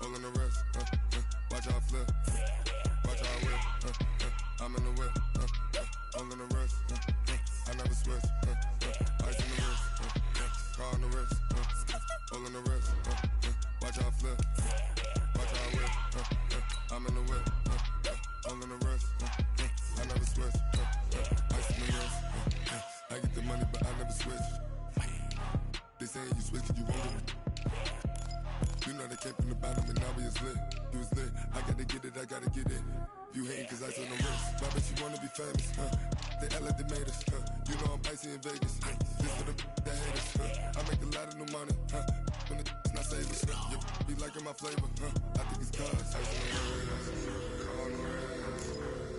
all in the wrist. Watch how I flip, watch how I whip. I'm in the whip, all in the wrist. I never switch. Ice in the wrist, car on the wrist, all in the wrist. Watch how I flip, watch how I whip. I'm in the whip, all in the wrist. I never switch. Ice in the wrist. I get the money, but I never switch. They saying you switch 'cause you won't get it. You know they came from the bottom and now we is lit. You was lit, I gotta get it, I gotta get it. You hating 'cause ice on the wrist. Why bet you wanna be famous, They act like they made us, You know I'm icy in Vegas, This for the that hate us, I make a lot of new money, When the not saving, You be liking my flavor, I think it's cause ice on the wrist, on the wrist,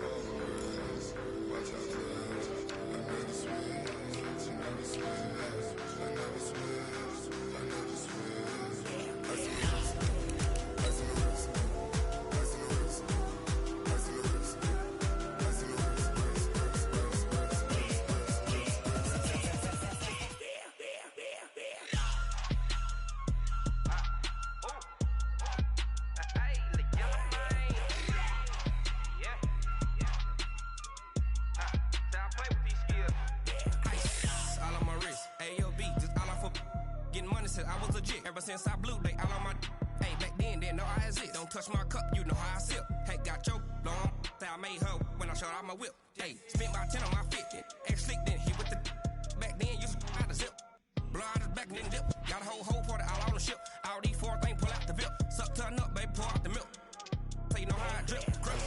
on the wrist. Watch out for this, I never switch, I never switch, I never switch, I never switch. Ice on the wrist, ice on the wrist, ice on the wrist, ice on the wrist, ice on the wrist. I was legit ever since I blew they all on my hey back then didn't know I exist. Don't touch my cup, you know how I sip. Hey, got your long say I made her when I showed out my whip. Hey, spent my 10 on my fit. Ex slick then he with the back then used to out the zip. Blow out his back and then dip. Got a whole party all on the ship. All these 4 things pull out the VIP. Suck turn up, baby, pour out the milk. So you know how I drip. Crush.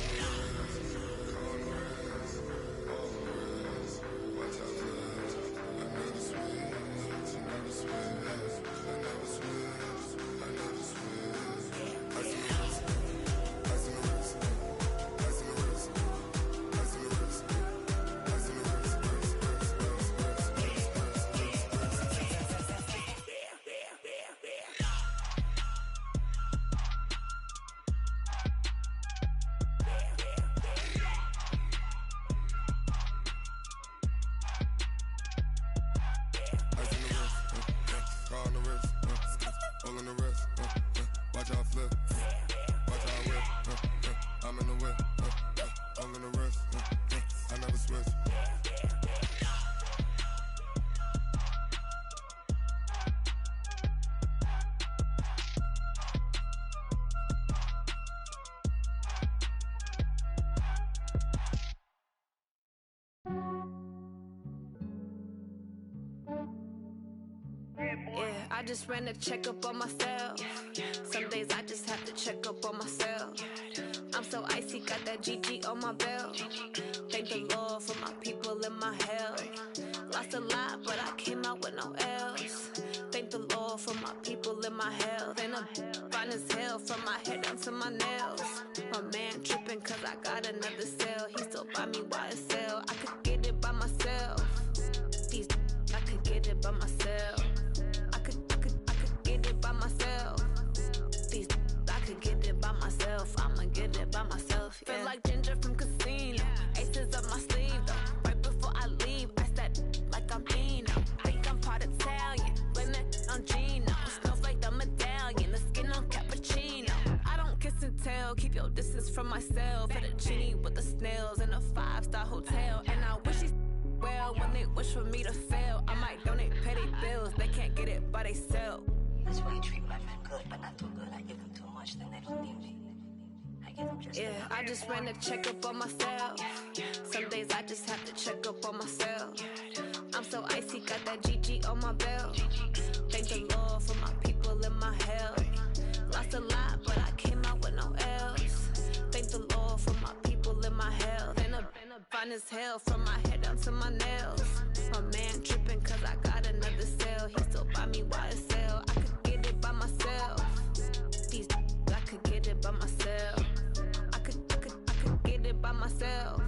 Watch out for this. I never switch. I never switch. I never switch. I never switch. Ice in the wrist. Ice in the wrist. Ice in the wrist. Ice in the wrist. Ice in the wrist. All in the wrist, watch how I flip, watch how I whip, I'm in the whip, all in the wrist, I never switch. Yeah, I just ran a checkup on myself. Some days I just have to check up on myself. I'm so icy, got that GG on my belt. Thank the Lord for my people and my health. Lost a lot, but I came out with no L's. Thank the Lord for my people and my health. And I'm fine as hell from my head down to my nails. My man tripping 'cause I got another cell. He still buy me YSL. I could get it by myself. These I could get it by myself. I could get it by myself. These I could get it by myself. I'ma get it by myself. Yeah. Feel like Ginger from Casino. Aces up my sleeve though. Right before I leave, I said like I'm Dino. Think I'm part Italian. Blame it on Gino. Snowflake the medallion. The skin on cappuccino. I don't kiss and tell. Keep your distance from myself. At a genie with the snails in a 5-star hotel. And I wish he's well when they wish for me to fail. I might donate petty bills. They can't get it by they sell. That's why you treat my men good, but not too good. I give them too much, then they don't need me. I give them just yeah, I just ran a checkup on myself. Some days I just have to check up on myself. I'm so icy, got that GG on my belt. Thank the Lord for my people and my health. Lost a lot, but I came out with no L's. Thank the Lord for my people and my health. And I'm fine as hell from my head down to my nails. My man tripping 'cause I got another cell. He still buy me YSL. I could get it by myself. These I could get it by myself. I could get it by myself.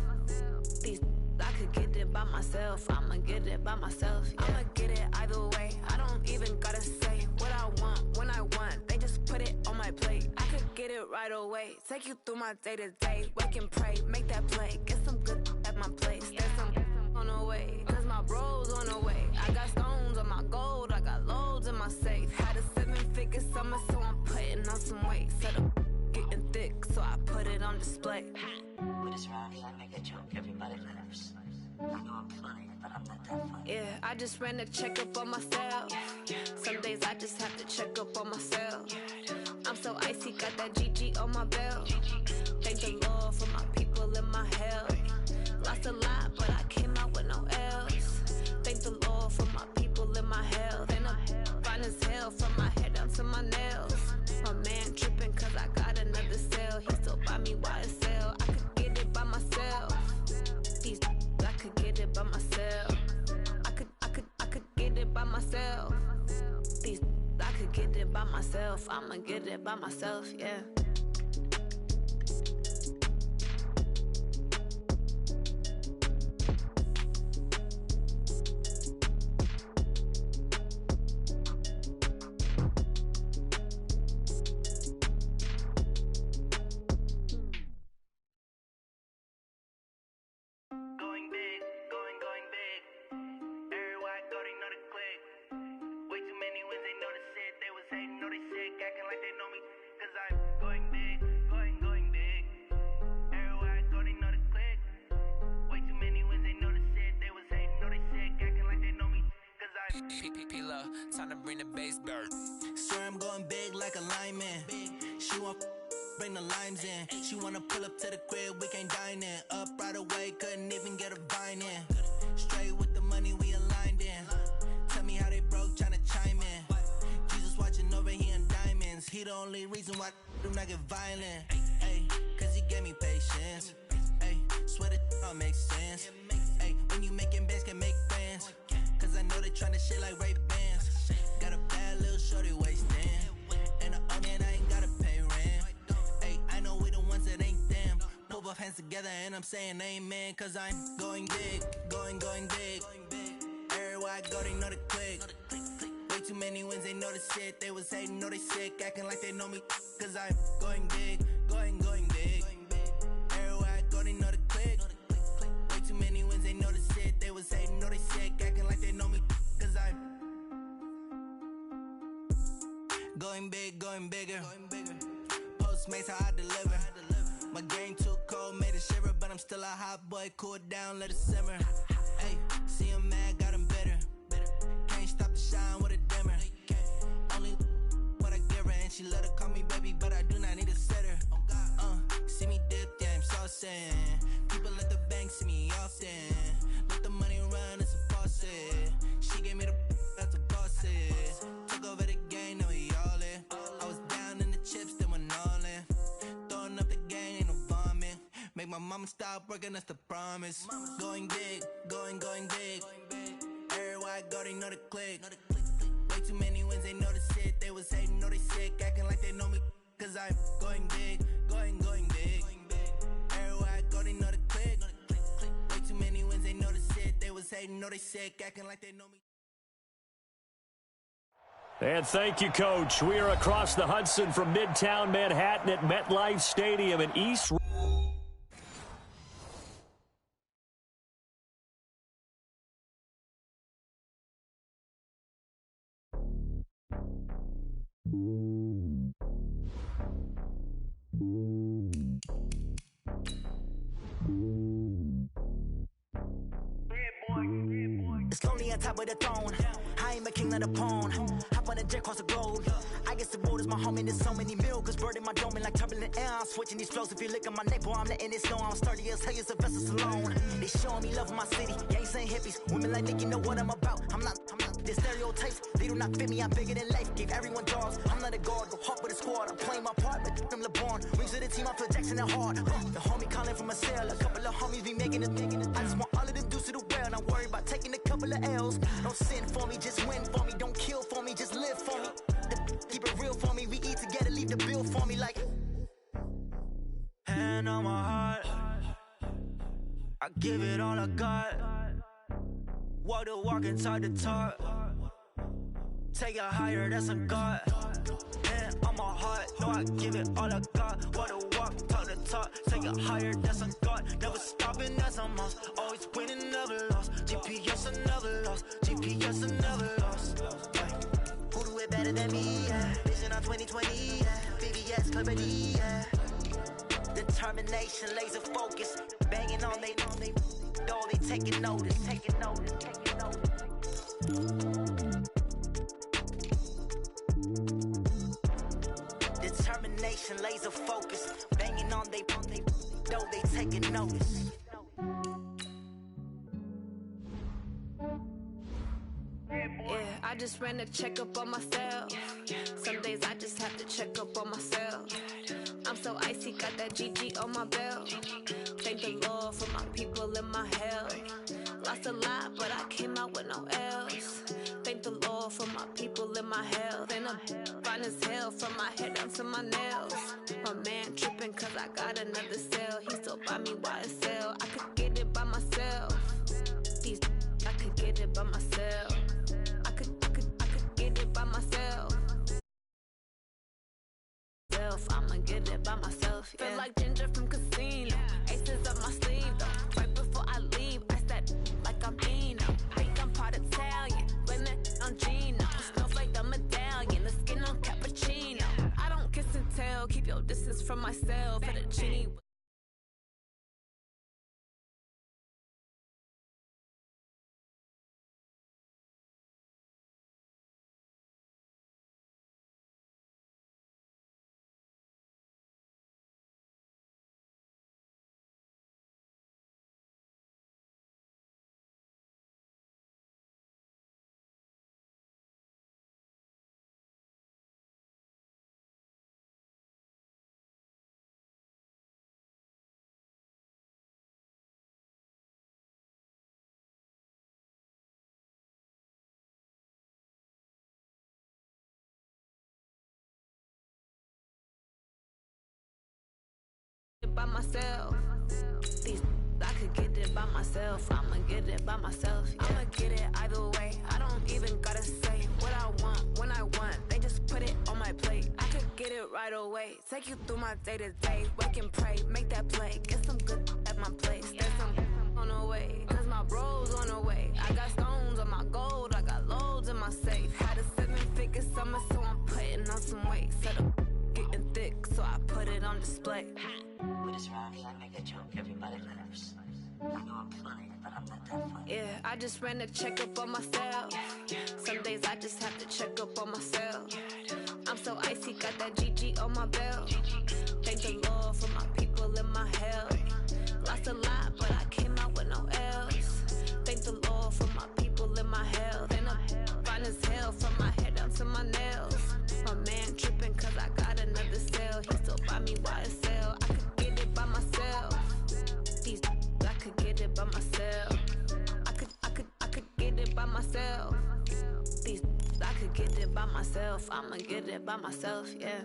These I could get it by myself. I'ma get it by myself. Yeah. I'ma get it either way. I don't even gotta say what I want when I want. They just put it on my plate. I could get it right away. Take you through my day to day. Wake and pray, make that play. Get some good at my place. There's some on the way, 'cause my bro's on the way. I got stones on my gold. I got loads in my safe. Had a 7-figure summer, so I'm putting on some weight. Set a on display. With this round here, I make a joke, everybody laughs. I know I'm funny, but I'm not that funny. Yeah, I just ran a checkup on myself. Some days I just have to check up on myself. I'm so icy, got that GG on my belt. Thank the Lord for my people in my health. Lost a lot, but I came out with no else. Thank the Lord for my people in my health. And I'm fine as hell from my head down to my nails. My man tripping cause I got another cell. He still buy me YSL. I could get it by myself. These I could get it by myself. I could get it by myself. These I could get it by myself. I'ma get it by myself, yeah. Time to bring the bass bird. Swear I'm going big like a lineman. She want bring the limes in. She wanna pull up to the crib, we can't dine in. Up right away, couldn't even get a vine in. Straight with the money we aligned in. Tell me how they broke, tryna chime in. Jesus watching over here in diamonds. He the only reason why do not get violent. Ay, cause he gave me patience. Ay, swear that all makes sense. Ay, when you making bands can make friends. Cause I know they tryna shit like Ray Bans. Got a bad little shorty wasting. And the onion, I ain't gotta pay rent. Ay, I know we the ones that ain't them. Pull both hands together and I'm saying amen. Cause I'm going big, going big. Everywhere I go, they know the click. Way too many wins, they know the shit. They was hating, know they sick, acting like they know me. Cause I'm going big, going big. Everywhere I go, they know the click. Way too many wins, they know the shit. They was hating, know they sick, acting like they know me. Cause I'm going big, going bigger. Postmates how I deliver. My game too cold, made it shiver, but I'm still a hot boy. Cool it down, let it simmer. Hey, see him mad, got him bitter. Can't stop the shine with a dimmer. Only what I give her, and she let her call me baby, but I do not need a sitter. See me dip, yeah, I'm saucing. People at the bank see me often. Let the money run, it's a faucet. She gave me the that's a boss it. Took over the game, now we all in. I was down in the chips, then went all in. Throwing up the gang, ain't no vomit. Make my mama stop working, that's the promise. Going big, going big. Everywhere I go, they know the click. Way too many wins, they know the shit. They was hating, know they sick, acting like they know me. Cause I'm going big, going big. Everywhere I go, they know the click. Way too many wins, they know the shit. They was hating, know they sick, acting like they know me. And thank you, Coach. We are across the Hudson from Midtown Manhattan at MetLife Stadium in East. It's lonely on top of the throne. I ain't a king of the pawn. Hop on a jet across the globe. I guess the road is my home and there's so many milkers burning my dome like turbulent air. I'm switching these flows. If you look at my neck, boy, I'm letting it snow. I'm sturdy as hell, it's a vessel alone. They showing me love in my city. Gangs ain't hippies. Women like Nick, you know what I'm about. I'm not the stereotypes. They do not fit me. I'm bigger than life. Gave everyone jaws. I'm not a guard. Go hard with a squad. I'm playing my part, but I'm LeBron. Wings of the team, I feel Jackson and hard. The homie calling from a cell. A couple of homies be making it. I just want all of them dudes to the well. Not worry about taking a couple of L's. Don't sin for me, just win for me. Don't kill for me, just live for me. Keep it real for me. We eat together, leave the bill for me like. Hand on my heart, I give it all I got. Walk the walk and talk the talk. Take it higher, that's a God. Hand on my heart, no, I give it all I got. Walk the walk, talk the talk. Take it higher, that's a God. Never stopping, that's a must. Always winning, never lost. GPS, I never lost. GPS, I never lost. Who do it better than me? Yeah. Vision on 2020, yeah. VVS, Clarity, yeah. Determination, laser focus, banging on they door, they taking notice. Determination, laser focus, banging on they door, they taking notice. Yeah, I just ran a checkup on myself. Some days I just have to check up on myself. I'm so icy, got that GG on my belt. Thank the Lord for my people in my health. Lost a lot, but I came out with no L's. Thank the Lord for my people in my health. And I'm fine as hell from my head down to my nails. My man tripping cause I got another cell. He still buy me YSL. I could get it by myself. I could get it by myself. I could get it by myself. I'ma get it by myself. Yeah. Feel like Ginger from Casino. Aces up my sleeve though. Right before I leave, I said like I'm Dino. Think I'm part Italian. Blame it on Gino. Snowflake the medallion. The skin on cappuccino. I don't kiss and tell. Keep your distance from myself. For the genie. By myself. I could get it by myself. I'ma get it by myself. Yeah. I'ma get it either way. I don't even gotta say what I want when I want. They just put it on my plate. I could get it right away. Take you through my day to day. Wake and pray, make that play. Get some good at my place. There's some on the way. Cause my bros on the way. I got stones on my gold. I got loads in my safe. Had a 7-figure summer, so I'm putting on some weight. Set up getting thick, so I put it on display. With this round, I make a joke, everybody laughs. I know I'm funny, but I'm not that funny. Yeah, I just ran a checkup on myself. Some days I just have to check up on myself. I'm so icy, got that GG on my belt. Thank the Lord for my people in my health. Lost a lot, but I came out with no L's. Thank the Lord for my people in my health. And I'm fine as hell from my head down to my nails. My man tripping cause I got another cell. He still buy me YSL. I could get it by myself. I could get it by myself. I could get it by myself. I could get it by myself. I'ma get it by myself, yeah.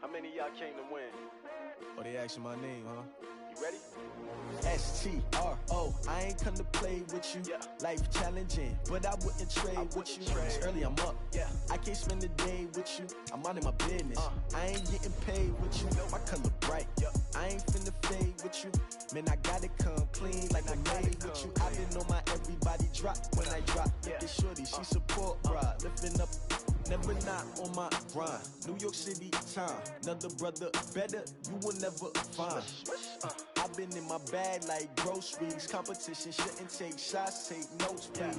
How many of y'all came to win? Oh, they asking my name, huh? You ready? STRO, I ain't come to play with you. Yeah. Life challenging, but I wouldn't trade with you. trade. It's early, I'm up. Yeah. I can't spend the day with you. I'm minding my business. I ain't getting paid with you. My color bright. I ain't finna fade with you. Man, I gotta come clean like I made with you. I been on my everybody drop when I drop. Look at shorty, she support, bruh. Lifting up. Never not on my grind. New York City time. Another brother better, you will never find. I've been in my bag like groceries. Competition shouldn't take shots, take notes, please.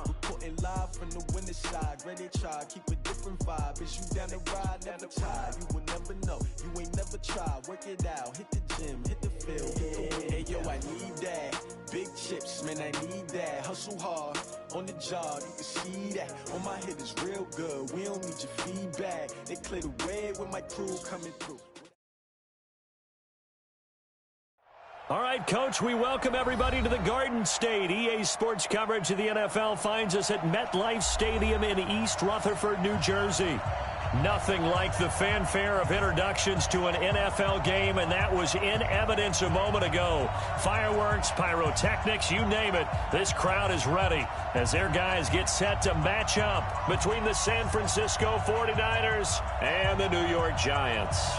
Reporting live from the winter side. Ready to try, keep a different vibe. Is you down the ride, never tired. You will never know, you ain't never tried. Work it out, hit the gym, hit the field, hit the wheel. Hey yo, I need that. Big chips, man, I need that. Hustle hard, on the job, you can see that. On my hit is real good, we don't need your feedback. They clear the way with my crew coming through. All right, Coach, we welcome everybody to the Garden State. EA Sports coverage of the NFL finds us at MetLife Stadium in East Rutherford, New Jersey. Nothing like the fanfare of introductions to an NFL game, and that was in evidence a moment ago. Fireworks, pyrotechnics, you name it. This crowd is ready as their guys get set to match up between the San Francisco 49ers and the New York Giants.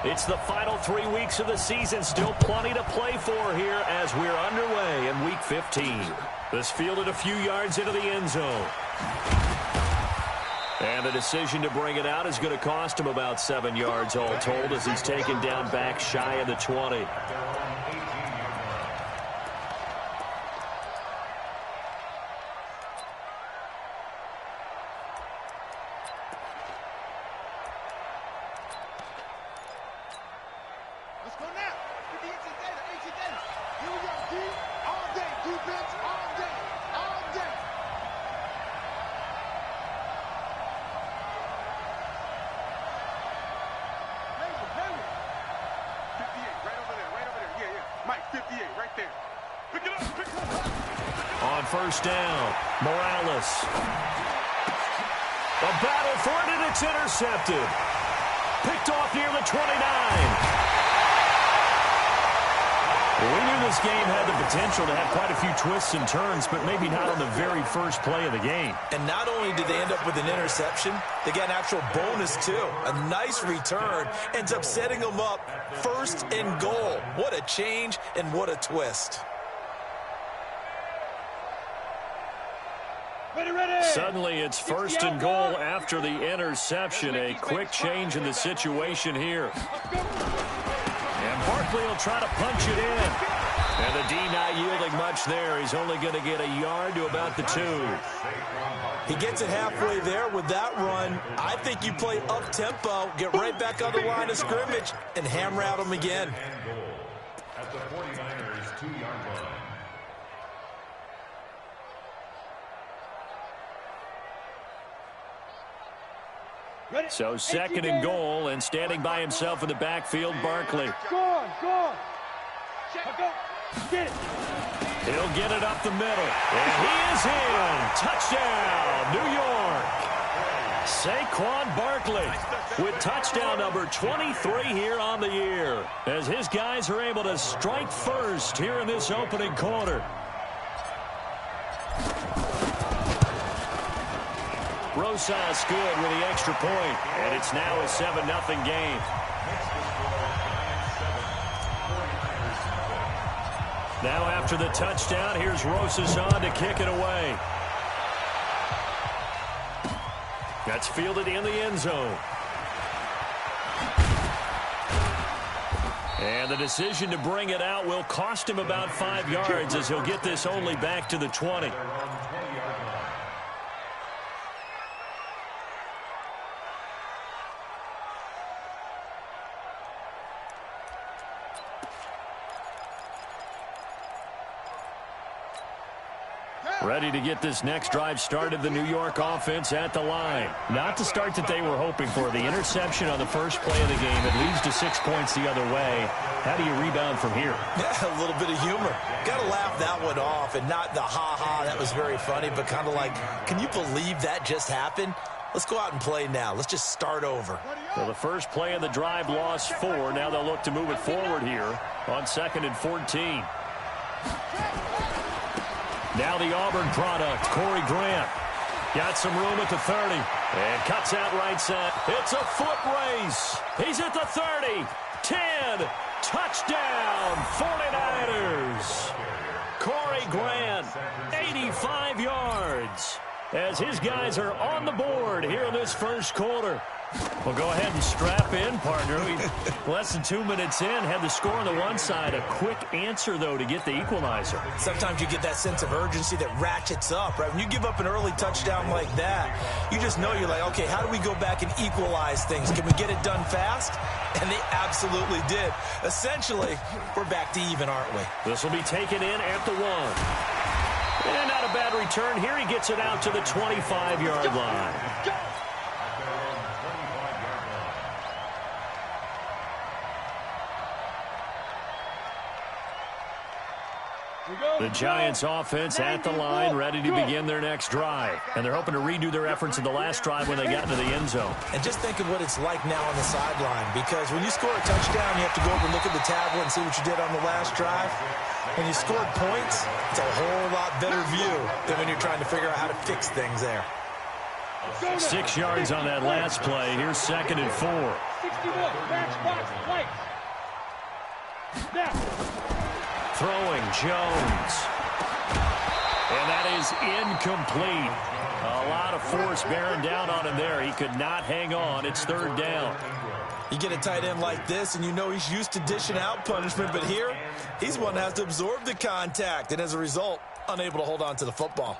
It's the final 3 weeks of the season. Still plenty to play for here as we're underway in Week 15. This fielded a few yards into the end zone. And the decision to bring it out is going to cost him about 7 yards all told as he's taken down back shy of the 20. On first down, Morales. A battle for it, and it's intercepted. Picked off near the 29. Well, we knew this game had the potential to have quite a few twists and turns, but maybe not on the very first play of the game. And not only did they end up with an interception, they got an actual bonus, too. A nice return ends up setting them up first and goal. What a change and what a twist. Suddenly, it's first and goal after the interception. A quick change in the situation here. And Barkley will try to punch it in. And the D not yielding much there. He's only going to get a yard to about the 2. He gets it halfway there with that run. I think you play up-tempo, get right back on the line of scrimmage, and hammer out him again. At the 49ers 2-yard line. So second and goal, and standing by himself in the backfield, Barkley. Go on. Get it. He'll get it up the middle. And he is in. Touchdown, New York. Saquon Barkley with touchdown number 23 here on the year, as his guys are able to strike first here in this opening quarter. Rosas good with the extra point, and it's now a 7-0 game. Now after the touchdown, here's Rosas on to kick it away. That's fielded in the end zone. And the decision to bring it out will cost him about 5 yards as he'll get this only back to the 20. Ready to get this next drive started, the New York offense at the line. Not the start that they were hoping for. The interception on the first play of the game. It leads to 6 points the other way. How do you rebound from here? Yeah, a little bit of humor. Got to laugh that one off, and not the ha-ha, that was very funny, but kind of like, can you believe that just happened? Let's go out and play now. Let's just start over. So the first play of the drive lost 4. Now they'll look to move it forward here on 2nd and 14. Now the Auburn product, Corey Grant. Got some room at the 30. And cuts out right side. It's a foot race. He's at the 30. 10. Touchdown, 49ers. Corey Grant, 85 yards. As his guys are on the board here in this first quarter. Well, go ahead and strap in, partner. Less than 2 minutes in, had the score on the one side. A quick answer, though, to get the equalizer. Sometimes you get that sense of urgency that ratchets up, right? When you give up an early touchdown like that, you just know you're like, okay, how do we go back and equalize things? Can we get it done fast? And they absolutely did. Essentially, we're back to even, aren't we? This will be taken in at the 1. And not a bad return here. He gets it out to the 25-yard line. The Giants offense at the line, ready to begin their next drive. And they're hoping to redo their efforts in the last drive when they got into the end zone. And just think of what it's like now on the sideline, because when you score a touchdown, you have to go over and look at the tablet and see what you did on the last drive. When you scored points, it's a whole lot better view than when you're trying to figure out how to fix things there. 6 yards on that last play. Here's 2nd and 4. 61, match box, right. Snap. Throwing Jones. And that is incomplete. A lot of force bearing down on him there. He could not hang on. It's 3rd down. You get a tight end like this, and you know he's used to dishing out punishment, but here, he's one that has to absorb the contact, and as a result, unable to hold on to the football.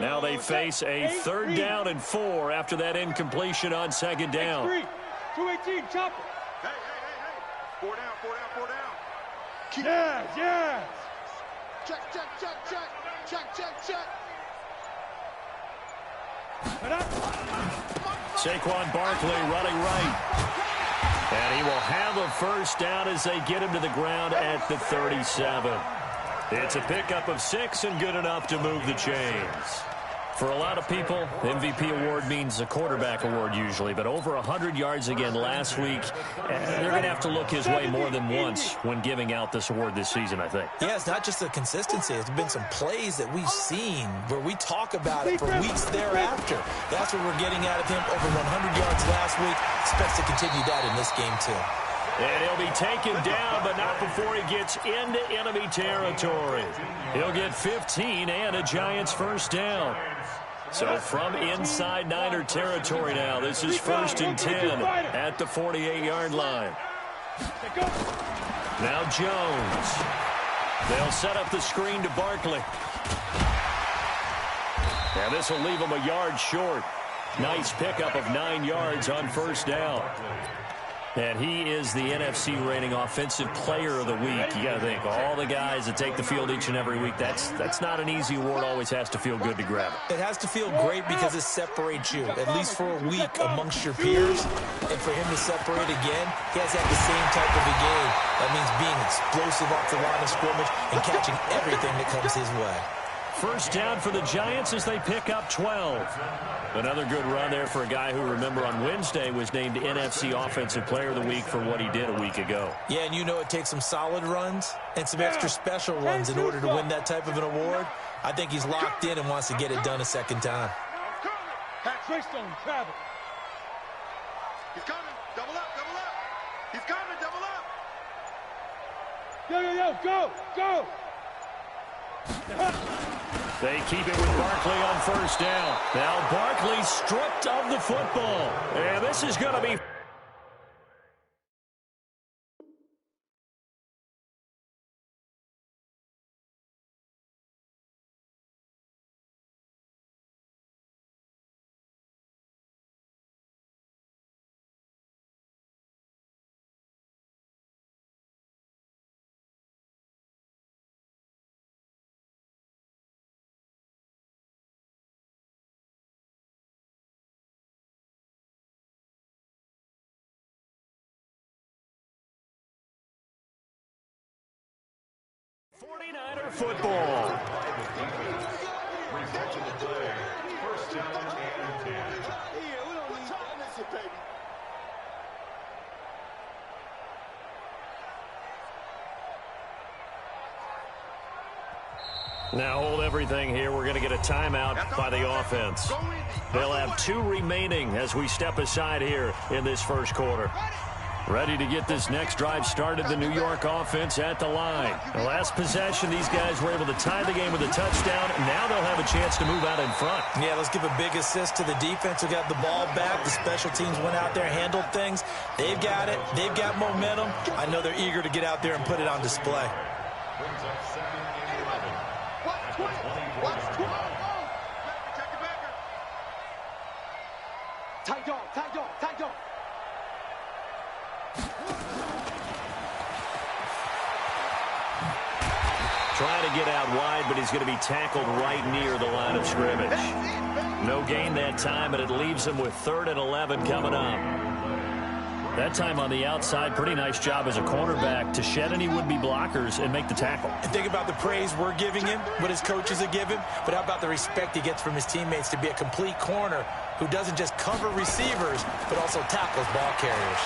Now they face a 3rd down and 4 after that incompletion on 2nd down. 218, chop it. Hey. 4 down. Yes. Check. Saquon Barkley running right. And he will have a 1st down as they get him to the ground at the 37. It's a pickup of 6 and good enough to move the chains. For a lot of people, MVP award means a quarterback award usually, but over 100 yards again last week. They're going to have to look his way more than once when giving out this award this season, I think. Yeah, it's not just the consistency. It's been some plays that we've seen where we talk about it for weeks thereafter. That's what we're getting out of him. Over 100 yards last week. Expects to continue that in this game, too. And he'll be taken down, but not before he gets into enemy territory. He'll get 15 and a Giants 1st down. So from inside Niner territory now, this is 1st and 10 at the 48-yard line. Now Jones. They'll set up the screen to Barkley. And this will leave him a yard short. Nice pickup of 9 yards on 1st down. And he is the NFC rating offensive player of the week. You got to think, all the guys that take the field each and every week, that's not an easy award. Always has to feel good to grab it. It has to feel great because it separates you, at least for a week, amongst your peers. And for him to separate again, he has had the same type of a game. That means being explosive off the line of scrimmage and catching everything that comes his way. 1st down for the Giants as they pick up 12. Another good run there for a guy who, remember, on Wednesday was named NFC Offensive Player of the Week for what he did a week ago. Yeah, and you know it takes some solid runs and some extra special runs in order to win that type of an award. I think he's locked in and wants to get it done a 2nd time. Trace on travel. He's coming. Double up. He's coming. Double up. Go. They keep it with Barkley on 1st down. Now Barkley stripped of the football. And this is going to be... '49er football. Results of the play. 1st down and 10. Now hold everything here. We're going to get a timeout by the offense. They'll have 2 remaining as we step aside here in this 1st quarter. Ready to get this next drive started, the New York offense at the line. The last possession, these guys were able to tie the game with a touchdown. Now they'll have a chance to move out in front. Yeah, let's give a big assist to the defense who got the ball back. The special teams went out there, handled things. They've got it. They've got momentum. I know they're eager to get out there and put it on display. Brings up 2nd and 11. At the 24. Tight dog. to get out wide, but he's going to be tackled right near the line of scrimmage. No gain that time, and it leaves him with 3rd and 11 coming up. That time on the outside, pretty nice job as a cornerback to shed any would-be blockers and make the tackle. And think about the praise we're giving him, what his coaches are giving, but how about the respect he gets from his teammates to be a complete corner who doesn't just cover receivers, but also tackles ball carriers.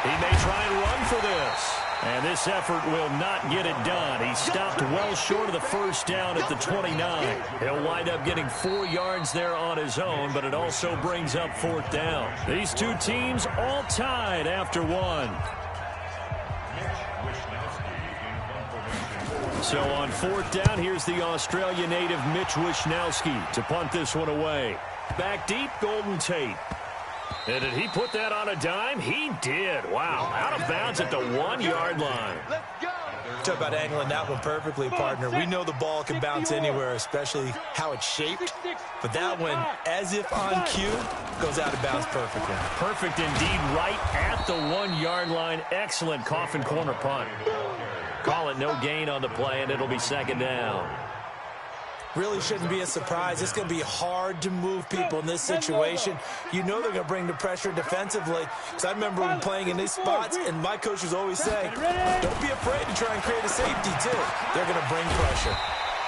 He may try and run for this. And this effort will not get it done. He stopped well short of the first down at the 29. He'll wind up getting 4 yards there on his own, but it also brings up 4th down. These two teams all tied after 1. So on 4th down, here's the Australia native Mitch Wishnowsky to punt this one away. Back deep, Golden Tate. And did he put that on a dime? He did. Wow. Out of bounds at the 1-yard line. Talk about angling that one perfectly, partner. We know the ball can bounce anywhere, especially how it's shaped. But that one, as if on cue, goes out of bounds perfectly. Perfect indeed, right at the 1-yard line. Excellent coffin corner punt. Call it no gain on the play, and it'll be 2nd down. Really shouldn't be a surprise. It's going to be hard to move people in this situation. You know they're going to bring the pressure defensively. Because I remember when playing in these spots, and my coaches always say, don't be afraid to try and create a safety, too. They're going to bring pressure.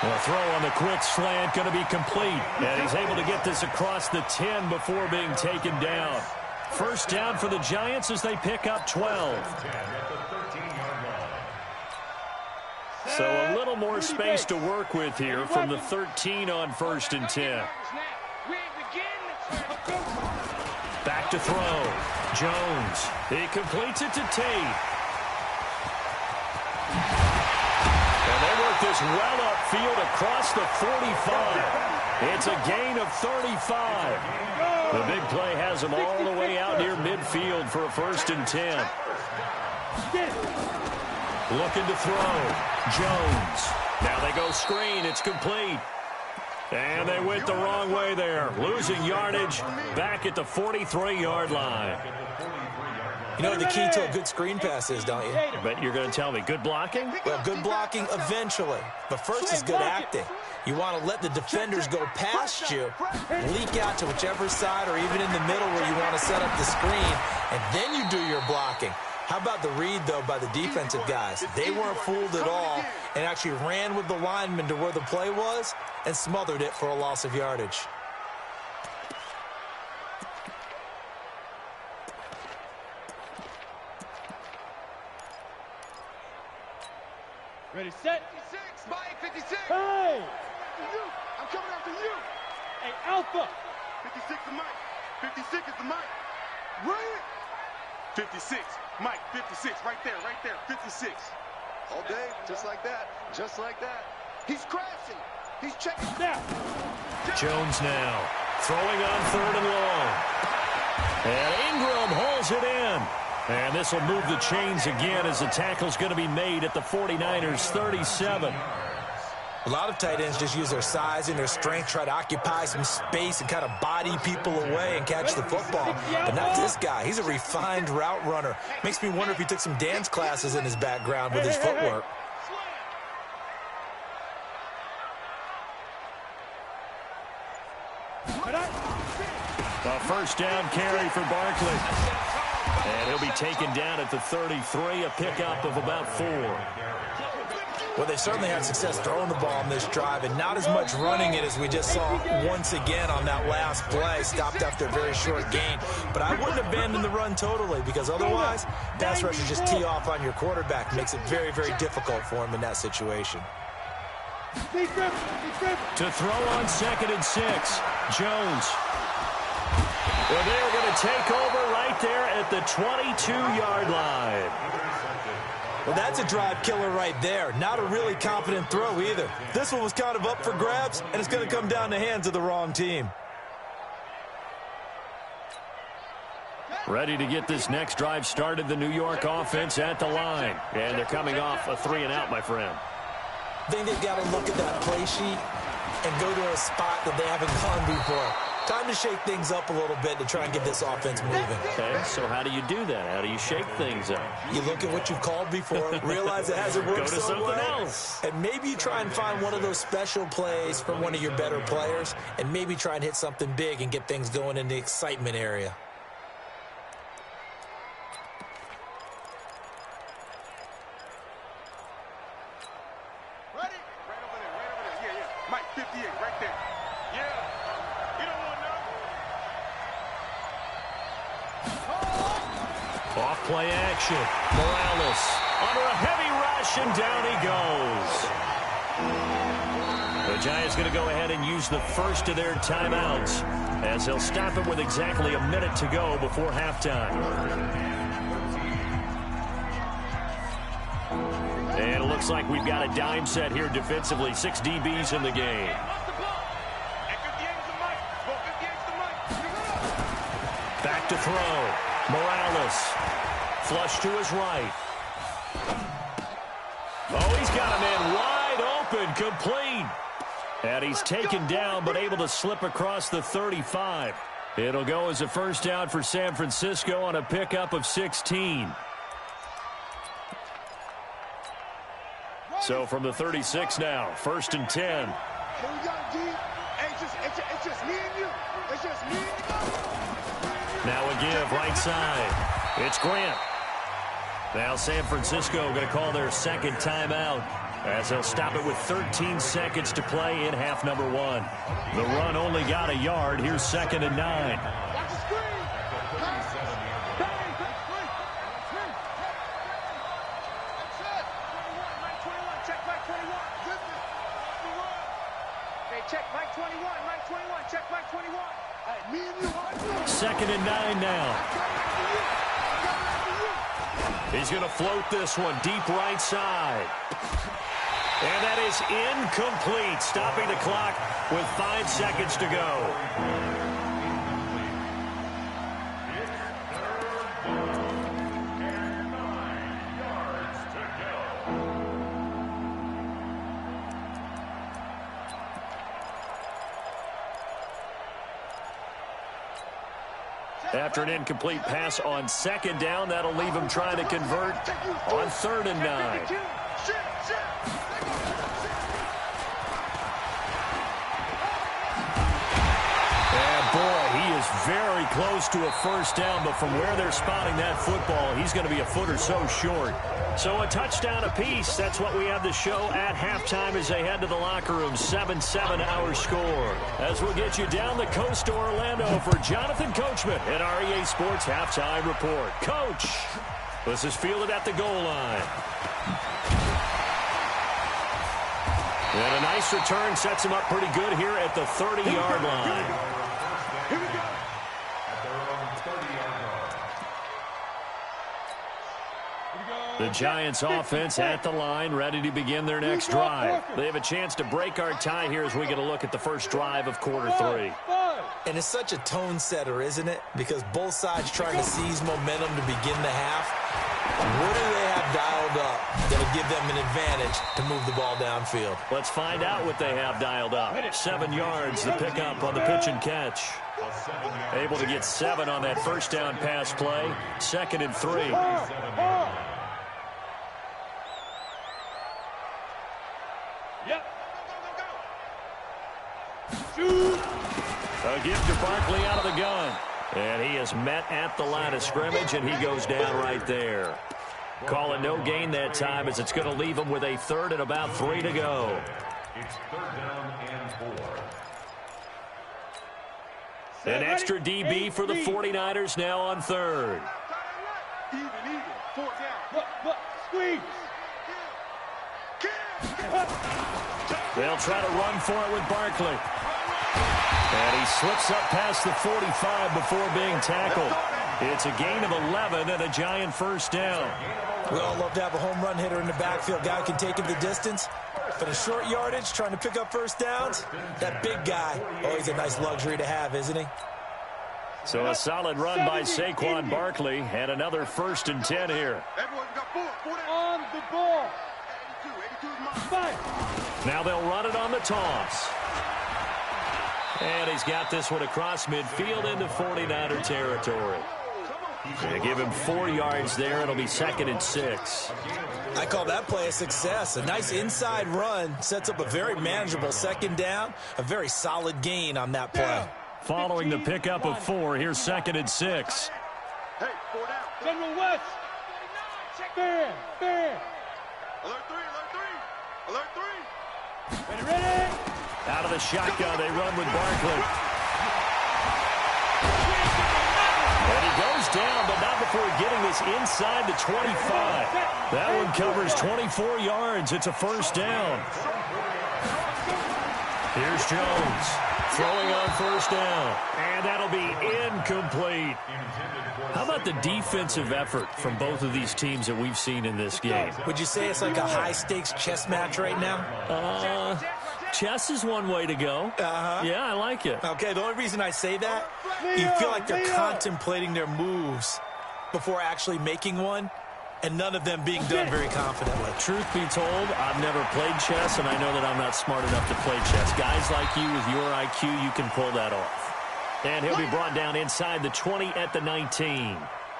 The throw on the quick slant going to be complete. And he's able to get this across the 10 before being taken down. 1st down for the Giants as they pick up 12. So a little more space to work with here from the 13 on 1st and 10. Back to throw. Jones. He completes it to Tate. And they work this well upfield across the 45. It's a gain of 35. The big play has them all the way out near midfield for a 1st and 10. Looking to throw. Jones. Now they go screen. It's complete. And they went the wrong way there. Losing yardage back at the 43-yard line. You know what the key to a good screen pass is, don't you? I bet you're going to tell me. Good blocking? Well, good blocking eventually. But first is good acting. You want to let the defenders go past you, leak out to whichever side or even in the middle where you want to set up the screen, and then you do your blocking. How about the read, though, by the defensive guys? They weren't fooled at all and actually ran with the lineman to where the play was and smothered it for a loss of yardage. Ready, set. 56, Mike, 56. Hey! I'm coming after you. Hey, Alpha. 56 is Mike. 56 is the Mike. Right? 56. Mike, 56. Right there, 56. All day, just like that. Just like that. He's crashing. He's checking. Now. Jones now. Throwing on 3rd and long. And Ingram hauls it in. And this will move the chains again as the tackle's going to be made at the 49ers 37. A lot of tight ends just use their size and their strength, try to occupy some space and kind of body people away and catch the football. But not this guy. He's a refined route runner. Makes me wonder if he took some dance classes in his background with his footwork. A 1st down carry for Barkley. And he'll be taken down at the 33, a pickup of about 4. Well, they certainly had success throwing the ball on this drive and not as much running it as we just saw once again on that last play. Stopped after a very short gain. But I wouldn't abandon the run totally because otherwise, pass rushers just tee off on your quarterback. Makes it very, very difficult for him in that situation. To throw on 2nd and 6, Jones. Well, they're going to take over right there at the 22-yard line. Well, that's a drive killer right there. Not a really confident throw either. This one was kind of up for grabs, and it's going to come down the hands of the wrong team. Ready to get this next drive started, the New York offense at the line. And they're coming off a 3-and-out, my friend. I think they've got to look at that play sheet and go to a spot that they haven't gone before. Time to shake things up a little bit to try and get this offense moving. Okay, so how do you do that? How do you shake things up? You look at what you've called before, realize it hasn't worked Go to so something well, else. and maybe you try and find one of those special plays from one of your better players, and maybe try and hit something big and get things going in the excitement area. Ready? Right over there, right over there. Yeah, yeah. Mike, 58, right there. Yeah. You don't want none. Off-play action. Morales under a heavy rush, and down he goes. The Giants going to go ahead and use the first of their timeouts as they'll stop it with exactly a minute to go before halftime. And it looks like we've got a dime set here defensively. 6 DBs in the game. Back to throw. Morales. Flush to his right. Oh, he's got a man wide open. Complete. And he's taken down, but able to slip across the 35. It'll go as a first down for San Francisco on a pickup of 16. So from the 36 now, 1st and 10. Here we go, G. Hey, it's just me and you. It's just me and you. Now a give right side. It's Grant. Now San Francisco going to call their second timeout as they'll stop it with 13 seconds to play in half number 1. The run only got a yard. Here's 2nd and 9. Watch the screen. Check Mike 21. Hey, check Mike 21. Mike 21. Check Mike 21. Hey, me and you. 2nd and 9 now. He's going to float this one deep right side. And that is incomplete, stopping the clock with 5 seconds to go. After an incomplete pass on 2nd down, that'll leave him trying to convert on 3rd and 9. And boy, he is very close to a first down, but from where they're spotting that football, he's going to be a foot or so short. So a touchdown apiece. That's what we have to show at halftime as they head to the locker room. 7-7 our score. As we'll get you down the coast to Orlando for Jonathan Coachman at our EA Sports Halftime Report. Coach, this is fielded at the goal line. And a nice return sets him up pretty good here at the 30-yard line. Here we go. The Giants offense at the line, ready to begin their next drive. They have a chance to break our tie here as we get a look at the first drive of quarter 3. And it's such a tone setter, isn't it? Because both sides trying to seize momentum to begin the half. What do they have dialed up that'll give them an advantage to move the ball downfield? Let's find out what they have dialed up. 7 yards, the pickup on the pitch and catch. Able to get 7 on that first down pass play. 2nd and 3. A gift to Barkley out of the gun. And he is met at the line of scrimmage, and he goes down right there. Calling no gain that time as it's going to leave him with a 3rd and about 3 to go. It's 3rd down and 4. An extra DB for the 49ers now on 3rd. Even. 4th down. Squeeze. They'll try to run for it with Barkley. And he slips up past the 45 before being tackled. It's a gain of 11 and a Giant first down. We all love to have a home run hitter in the backfield. Guy can take it the distance. But a short yardage, trying to pick up first downs, that big guy, always a nice luxury to have, isn't he? So a solid run by Saquon Barkley and another 1st and 10 here. On the ball. Now they'll run it on the toss. And he's got this one across midfield into 49er territory. They give him 4 yards there. It'll be 2nd and 6. I call that play a success. A nice inside run sets up a very manageable 2nd down. A very solid gain on that play. Following the pickup of 4, here's 2nd and 6. Hey, 4 down. General West. Fair. Alert 3, alert 3. Ready. Out of the shotgun, they run with Barkley. And he goes down, but not before getting this inside the 25. That one covers 24 yards. It's a 1st down. Here's Jones throwing on 1st down. And that'll be incomplete. How about the defensive effort from both of these teams that we've seen in this game? Would you say it's like a high-stakes chess match right now? Chess is one way to go. Yeah, I like it. Okay, the only reason I say that, you feel like they're contemplating their moves before actually making one, and none of them being done very confidently. Truth be told, I've never played chess, and I know that I'm not smart enough to play chess. Guys like you with your IQ, you can pull that off. And he'll be brought down inside the 20 at the 19.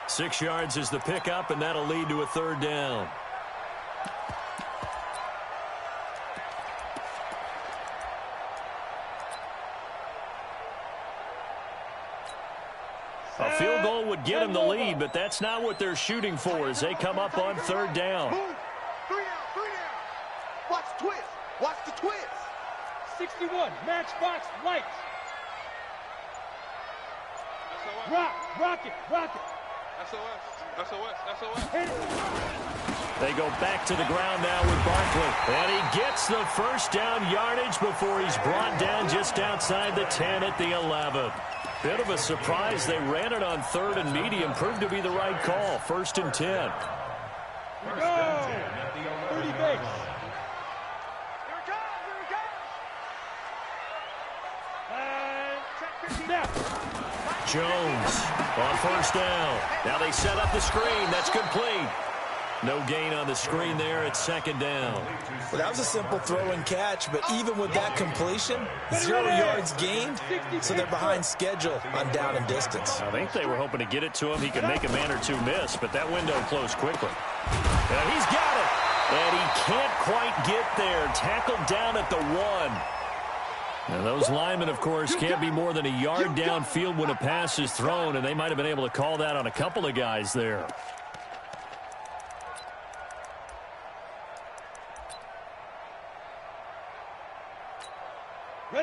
6 yards is the pickup, and that'll lead to a 3rd down. A field goal would get them the lead, but that's not what they're shooting for as they come up on 3rd down. Move. 3 down. Watch the twist. Watch the twist. 61, matchbox lights. Rock it. SOS. Hit it. They go back to the ground now with Barkley. And he gets the 1st down yardage before he's brought down just outside the 10 at the 11. Bit of a surprise. They ran it on 3rd and medium. Proved to be the right call. 1st and 10. Here we go. 30 base. Here it comes. Snap. Jones on 1st down. Now they set up the screen. That's complete. No gain on the screen there at 2nd down. Well, that was a simple throw and catch, but even with that completion, 0 yards gained, so they're behind schedule on down and distance. I think they were hoping to get it to him. He could make a man or two miss, but that window closed quickly. And he's got it. And he can't quite get there. Tackled down at the 1. Now, those linemen, of course, can't be more than a yard downfield when a pass is thrown, and they might have been able to call that on a couple of guys there.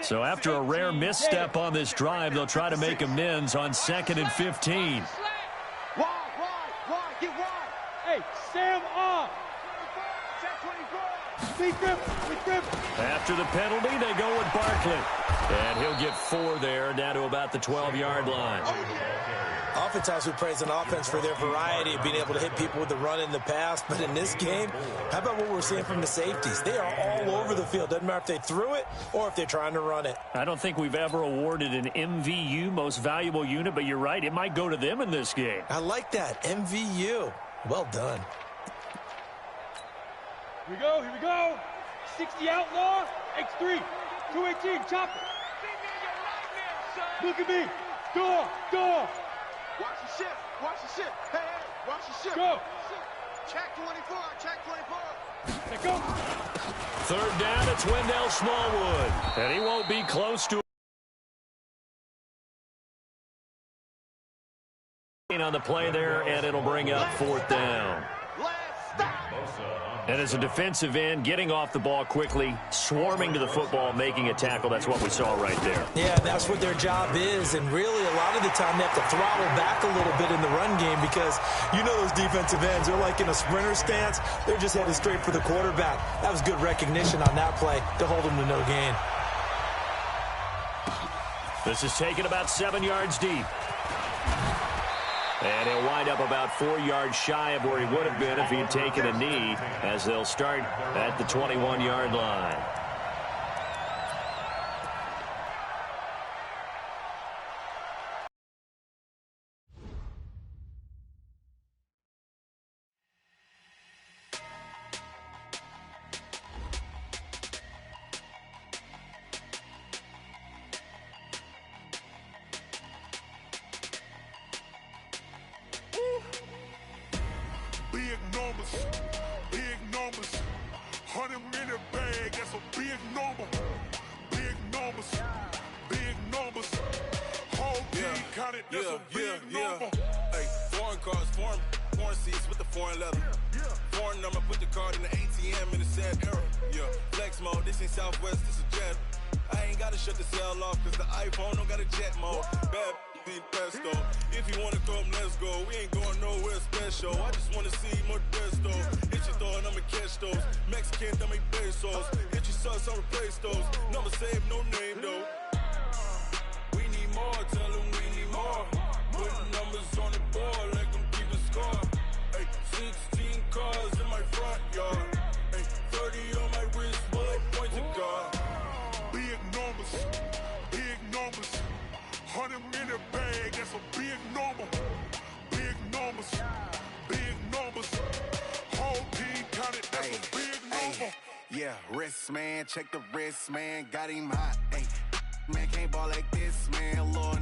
So after a rare misstep on this drive, they'll try to make amends on 2nd and 15. Wide, get wide. Hey, Sam off. Check 24. After the penalty, they go with Barkley. And he'll get 4 there, down to about the 12-yard line. Oftentimes we praise an offense for their variety of being able to hit people with the run in the pass, but in this game, how about what we're seeing from the safeties? They are all over the field. Doesn't matter if they threw it or if they're trying to run it. I don't think we've ever awarded an MVU, most valuable unit, but you're right, it might go to them in this game. I like that, MVU. Well done. Here we go. 60 outlaw, X3, 218, chopper. Look at me. Door. Watch the shift. Hey, watch the shift. Go. Check 24. Let go. 3rd down, it's Wendell Smallwood. And he won't be close to on the play there, and it'll bring up 4th down. And as a defensive end, getting off the ball quickly, swarming to the football, making a tackle, that's what we saw right there. Yeah, that's what their job is, and really a lot of the time they have to throttle back a little bit in the run game because you know those defensive ends, they're like in a sprinter stance. They're just headed straight for the quarterback. That was good recognition on that play to hold them to no gain. This is taken about 7 yards deep. And he'll wind up about 4 yards shy of where he would have been if he had taken a knee, as they'll start at the 21-yard line. counted, that's a big number. Hey, foreign cars, foreign seats with the foreign leather. Foreign number, put the card in the ATM in the sad era. Yeah, flex mode, this ain't Southwest, this a jet. I ain't gotta shut the cell off, cause the iPhone don't got a jet mode. Bad need pesto. If you wanna come, let's go. We ain't going nowhere special. I just wanna see more desto. Hit your throw and I'ma catch those. Mexican, dummy pesos. Hit your sus, I'll replace those. Number save, no name though. We need more, tell them we need more. Putting numbers on the board, let them keep the score. Hey, 16 cars in my front yard. Hey, 30 on my wrist, bullet point to God. Big numbers, big numbers. 100 minute bag, that's a big number. Big numbers, big numbers. Whole team counted, that's a big number. Yeah, wrist man, check the wrist man, got him hot. Ay, man can't ball like this, man. Lord,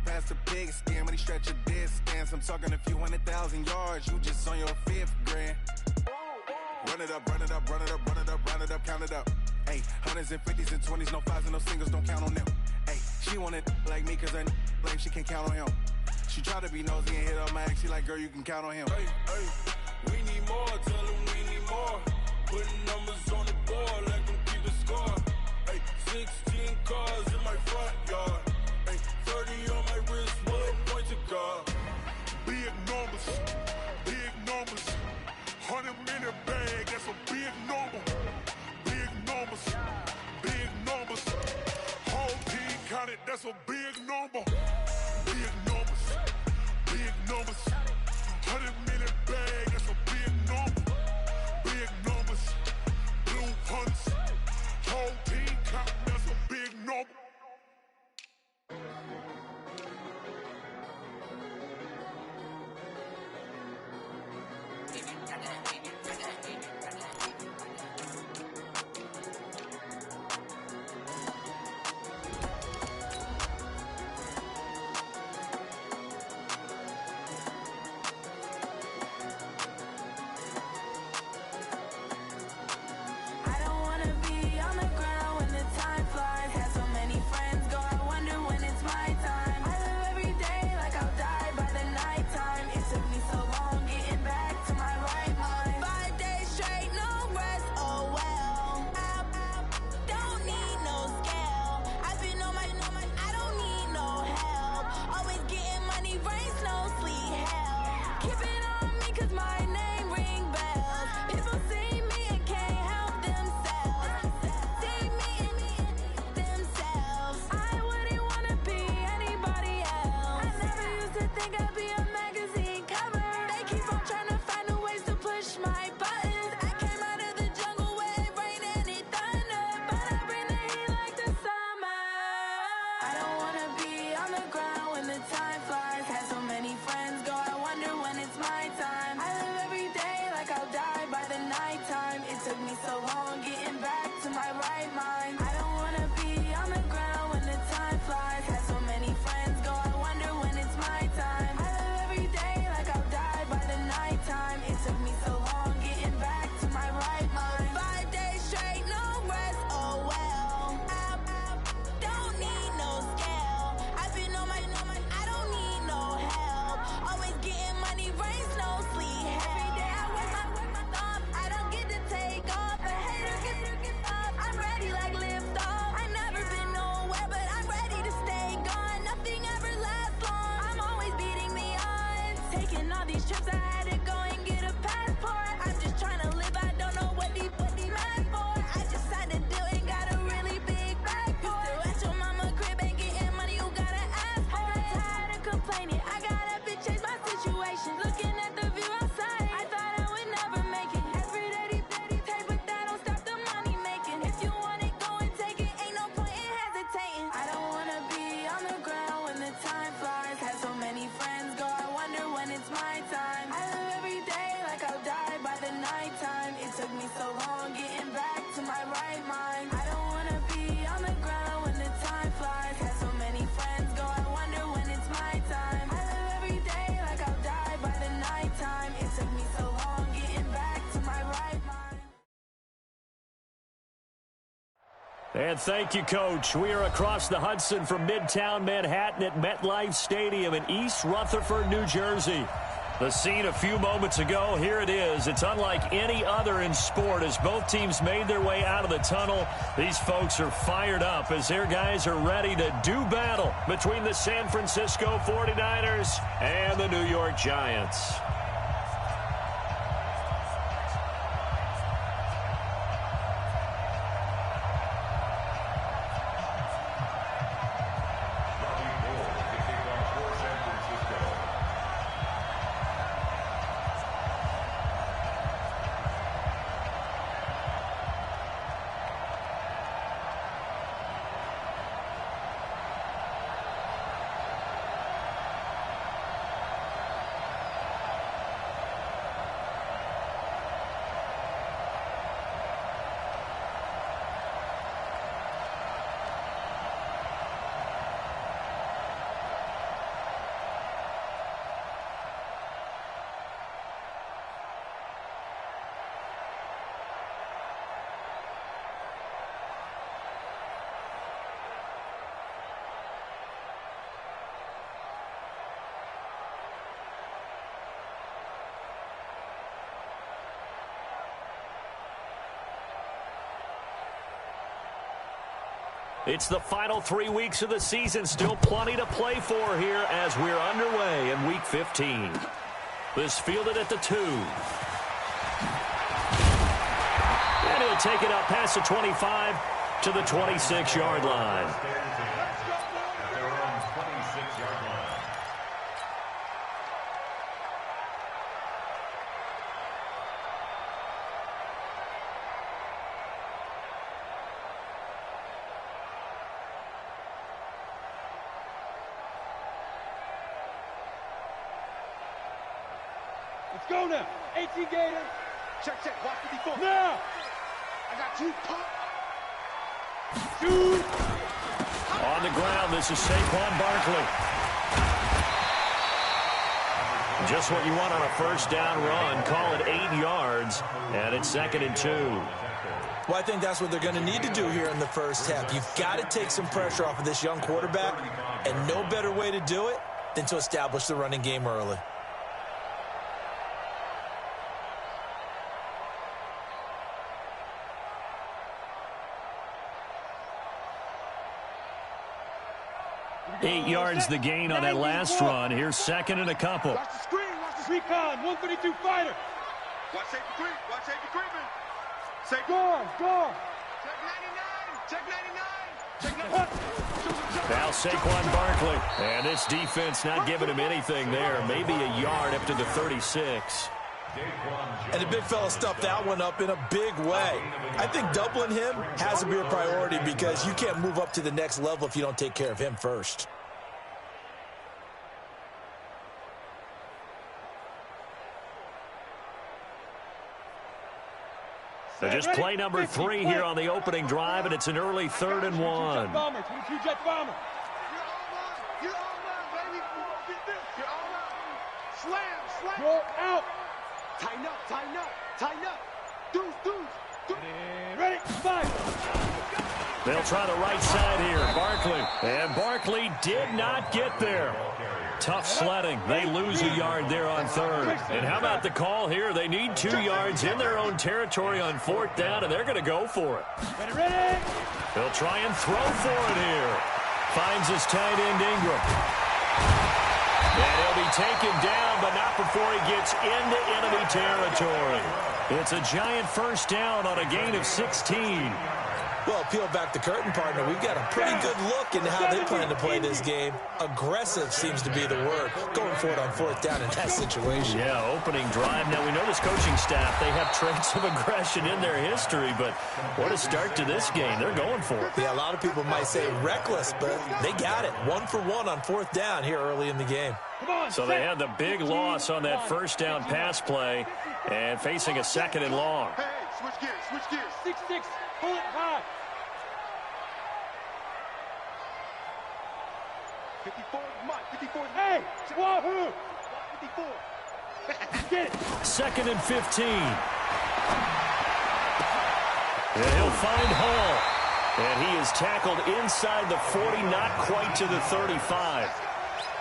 past the pig skin when he stretch a distance. I'm talking a few 100,000 yards, you just on your 5th grand. Run it up, run it up, run it up, run it up, run it up, count it up. Ay, hundreds and 50s and 20s, no 5s and no singles, don't count on them. Ay, she want it like me cause her lame, she can't count on him. She try to be nosy and hit up my ex, she like, girl, you can count on him. Hey, we need more, tell them we need more. Putting numbers on the board, let them keep the score. Hey, 16 cars in my front yard. Hey, 30 on my wrist, bullet point to God. Big numbers, big numbers. 100 minute bag, that's a big number. Big numbers, big numbers. Whole team counted, that's a big number. Big numbers, big numbers. 100 minute bag, that's a big number. Big numbers, blue punts. Whole team counting, that's a big number. Time flies, had so many friends go, I wonder when it's my time. I live every And thank you, Coach. We are across the Hudson from Midtown Manhattan at MetLife Stadium in East Rutherford, New Jersey. The scene a few moments ago, here it is. It's unlike any other in sport as both teams made their way out of the tunnel. These folks are fired up as their guys are ready to do battle between the San Francisco 49ers and the New York Giants. It's the final 3 weeks of the season. Still plenty to play for here as we're underway in Week 15. This fielded at the 2. And he'll take it up past the 25 to the 26-yard line. Let's go now. 18 Gator. Check, check. Watch 54. Now. I got two. Pump. Shoot. On the ground, this is Saquon Barkley. Just what you want on a first down run. Call it 8 yards, and it's 2nd and 2. Well, I think that's what they're going to need to do here in the first half. You've got to take some pressure off of this young quarterback, and no better way to do it than to establish the running game early. Eight yards the gain on that last run. Here's 2nd and a couple. Watch the screen. Watch the recon. 132 fighter. Watch safety creep. Watch safety creeping. Say guard. Guard. Check 99. Check 99. Check 99. Now Saquon Barkley. And this defense not giving him anything there. Maybe a yard up to the 36. And the big fella stuffed that one up in a big way. I think doubling him has to be a priority because you can't move up to the next level if you don't take care of him first. So just play number 3 here on the opening drive, and it's an early 3rd and 1. Bomber, 22 jet bomber. You're on, baby. Get this. You're on. Slam, slam. Go out. Tighten up, tighten up, tighten up. Deuce. Ready, 5. They'll try the right side here. Barkley. And Barkley did not get there. Tough sledding. They lose a yard there on 3rd. And how about the call here? They need 2 yards in their own territory on 4th down, and they're going to go for it. Ready. They'll try and throw for it here. Finds his tight end Ingram. And he'll be taken down, but not before he gets into enemy territory. It's a giant first down on a gain of 16. Well, peel back the curtain, partner. We've got a pretty good look into how they plan to play this game. Aggressive seems to be the word. Going for it on 4th down in that situation. Yeah, opening drive. Now, we know this coaching staff, they have traits of aggression in their history, but what a start to this game. They're going for it. Yeah, a lot of people might say reckless, but they got it. 1 for 1 on 4th down here early in the game. So they had the big loss on that first down pass play and facing a 2nd and long. Hey, switch gears. 6-6, pull it high. 54, Mike, 54. Hey, wahoo! 54. Get it. 2nd and 15. And he'll find Hall. And he is tackled inside the 40, not quite to the 35.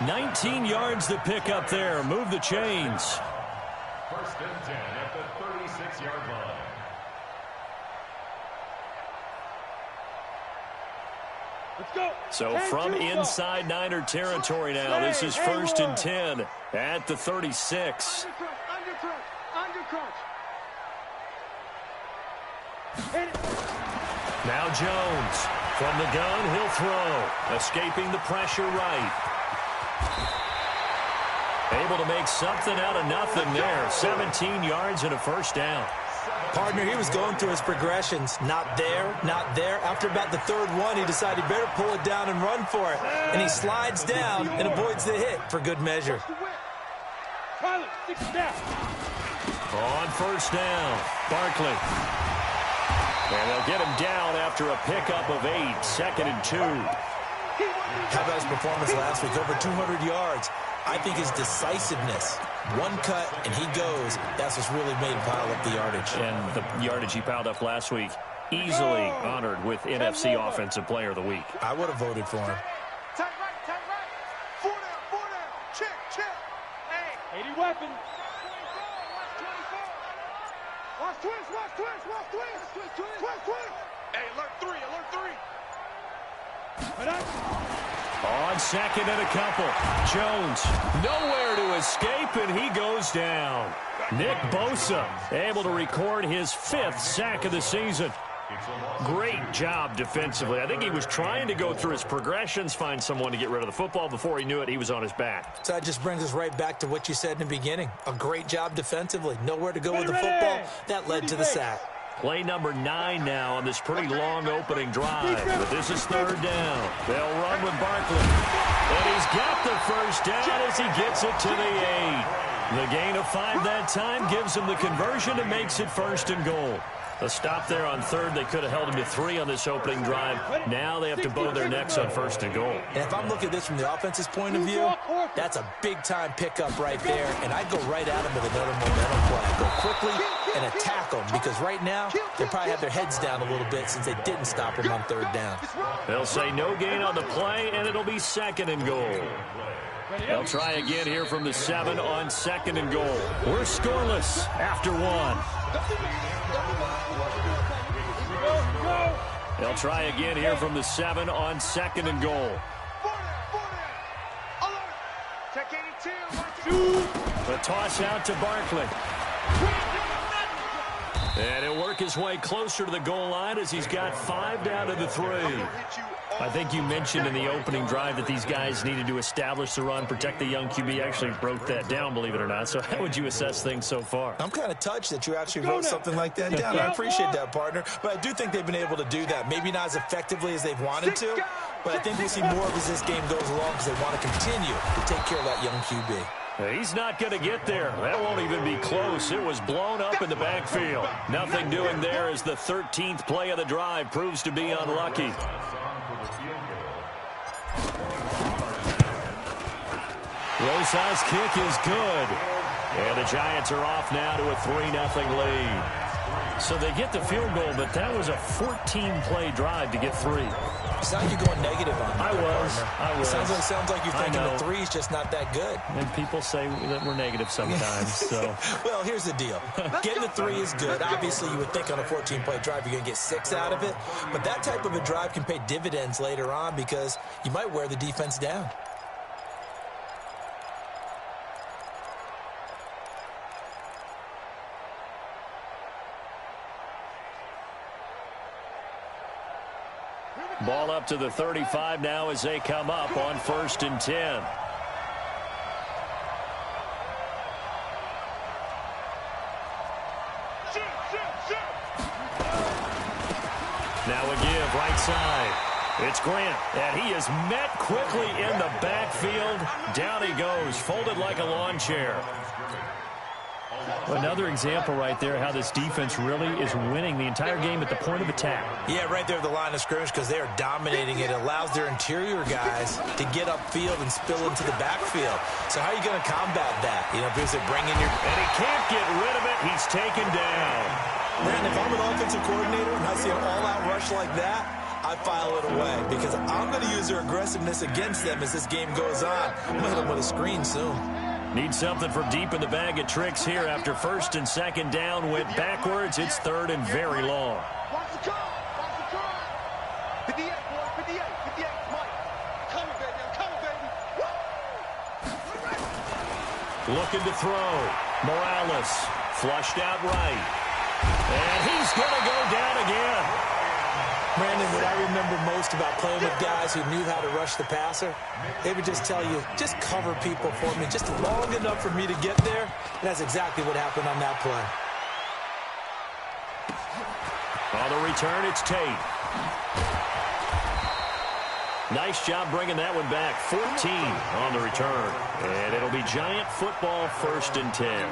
19 yards to pick up there. Move the chains. First and 10 at the 36-yard line. Let's go. So from inside Niner territory now, this is first and 10 at the 36. Undercrunch. Now Jones from the gun, he'll throw. Escaping the pressure right. Able to make something out of nothing there. 17 yards and a first down. Partner, he was going through his progressions. Not there, not there. After about the third one, he decided he better pull it down and run for it. And he slides down and avoids the hit for good measure. On first down, Barkley. And they'll get him down after a pickup of 8, 2nd and 2. How about his performance last week? Over 200 yards. I think his decisiveness, one cut and he goes, that's what's really made him pile up the yardage. And the yardage he piled up last week, easily honored with NFC Offensive Player of the Week. I would have voted for him. Tight right. 4 down. Check. Hey. 80 weapon. Watch twist. Hey, alert 3. On second and a couple. Jones nowhere to escape, and he goes down. Nick Bosa able to record his 5th sack of the season. Great job defensively. I think he was trying to go through his progressions, find someone to get rid of the football. Before he knew it, he was on his back. So that just brings us right back to what you said in the beginning. A great job defensively. Nowhere to go with the football. That led to the sack. Play number 9 now on this pretty long opening drive. But this is 3rd down. They'll run with Barkley. And he's got the first down as he gets it to the 8. The gain of 5 that time gives him the conversion and makes it 1st and goal. A stop there on 3rd. They could have held him to 3 on this opening drive. Now they have to bow their necks on 1st and goal. And if I'm looking at this from the offense's point of view, that's a big-time pickup right there. And I'd go right at him with another momentum play. Go quickly and attack them, because right now they probably have their heads down a little bit since they didn't stop him on 3rd down. They'll say no gain on the play, and it'll be 2nd and goal. They'll try again here from the 7 on 2nd and goal. We're scoreless after 1. They'll try again here from the 7 on 2nd and goal. The toss out to Barkley. And he'll work his way closer to the goal line as he's got 5 down to the 3. I think you mentioned in the opening drive that these guys needed to establish the run, protect the young QB. Actually wrote that down, believe it or not. So how would you assess things so far? I'm kind of touched that you actually wrote something like that down. I appreciate that, partner. But I do think they've been able to do that. Maybe not as effectively as they've wanted to, but I think we'll see more of as this game goes along because they want to continue to take care of that young QB. He's not going to get there. That won't even be close. It was blown up in the backfield. Nothing doing there as the 13th play of the drive proves to be unlucky. Rosa's kick is good. And the Giants are off now to a 3-0 lead. So they get the field goal, but that was a 14-play drive to get 3. It's not like you're going negative on him. I was. It sounds like you're thinking the 3 is just not that good. And people say that we're negative sometimes. So. Well, here's the deal. Getting the 3 is good. Obviously, you would think on a 14-play drive you're going to get 6 out of it. But that type of a drive can pay dividends later on because you might wear the defense down. Ball up to the 35 now as they come up on 1st and 10. Now a give right side. It's Grant, and he is met quickly in the backfield. Down he goes, folded like a lawn chair. Another example right there how this defense really is winning the entire game at the point of attack. Yeah, right there at the line of scrimmage because they are dominating it. It allows their interior guys to get upfield and spill into the backfield. So how are you going to combat that? You know, because they're bringing your... And he can't get rid of it. He's taken down. Man, if I'm an offensive coordinator and I see an all-out rush like that, I file it away because I'm going to use their aggressiveness against them as this game goes on. I'm going to hit them with a screen soon. Need something from deep in the bag of tricks here after first and second down went backwards. It's third and very long. Watch the car. Watch the car. 58, boy. 58. 58. Mike. Coming, baby. I'm coming, baby. Woo! Looking to throw. Morales flushed out right. And he's going to go down again. Brandon, what I remember most about playing with guys who knew how to rush the passer, they would just tell you, just cover people for me, just long enough for me to get there. And that's exactly what happened on that play. On the return, it's Tate. Nice job bringing that one back. 14 on the return. And it'll be Giant football, 1st and 10.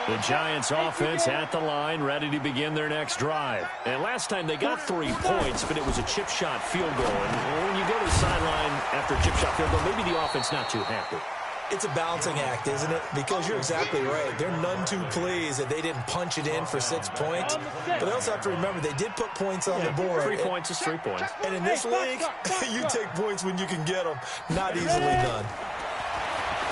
The Giants offense at the line, ready to begin their next drive. And last time they got 3 points, but it was a chip shot field goal. And when you go to the sideline after a chip shot field goal, maybe the offense not too happy. It's a balancing act, isn't it? Because you're exactly right. They're none too pleased that they didn't punch it in for 6 points. But they also have to remember they did put points on the board. 3 points is 3 points. And in this league, you take points when you can get them. Not easily done.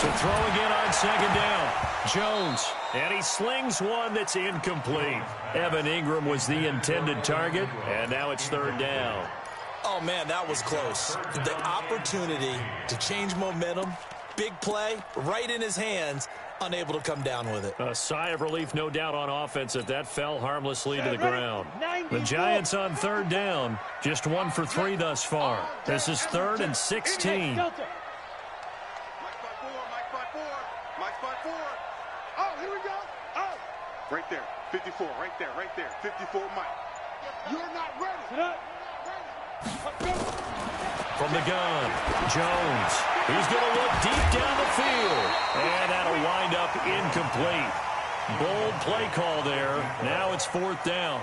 To throw again on second down. Jones. And he slings one that's incomplete. Evan Ingram was the intended target. And now it's 3rd down. Oh, man, that was close. The opportunity to change momentum. Big play, right in his hands, unable to come down with it. A sigh of relief, no doubt, on offense that fell harmlessly to the ground. The Giants on 3rd down, just 1 for 3 thus far. This is 3rd and 16. Mike 5-4. Oh, here we go. Oh. Right there. 54. Right there. 54, Mike. You're not ready. Sit up. From the gun, Jones. He's going to look deep down the field. And that'll wind up incomplete. Bold play call there. Now it's 4th down.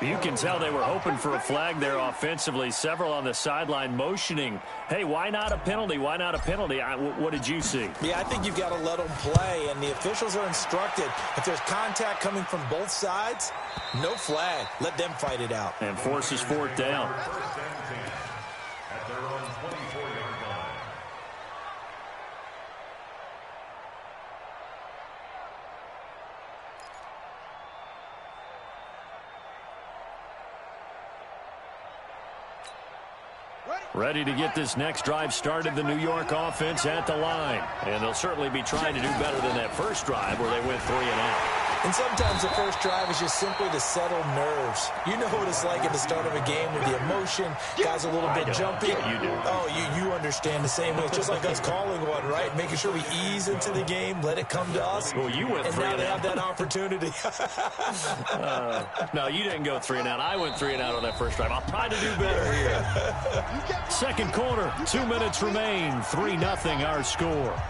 You can tell they were hoping for a flag there offensively. Several on the sideline motioning. Hey, why not a penalty? Why not a penalty? What did you see? Yeah, I think you've got to let them play, and the officials are instructed. If there's contact coming from both sides, no flag. Let them fight it out. And forces 4th down. At their own 24-yard line. Ready to get this next drive started, the New York offense at the line. And they'll certainly be trying to do better than that first drive where they went 3 and out. And sometimes the first drive is just simply to settle nerves. You know what it's like at the start of a game with the emotion. Guys a little bit jumpy. Yeah, you do. Oh, you understand the same way. It's just like us calling one, right? Making sure we ease into the game, let it come to us. Well, you went 3 and and now they out. have that opportunity. No, you didn't go 3 and out. I went 3 and out on that first drive. I'll try to do better here. Second quarter, 2 minutes remain. 3-0 our score.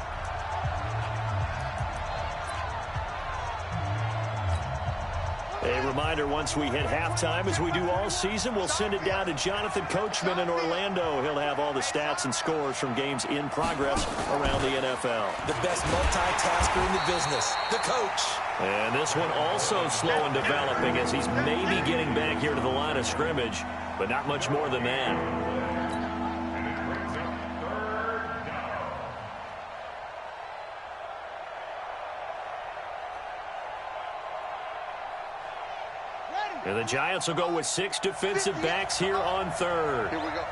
A reminder, once we hit halftime, as we do all season, we'll send it down to Jonathan Coachman in Orlando. He'll have all the stats and scores from games in progress around the NFL. The best multitasker in the business, the coach. And this one also slow in developing as he's maybe getting back here to the line of scrimmage, but not much more than that. And the Giants will go with 6 defensive backs here on 3rd. Here we go.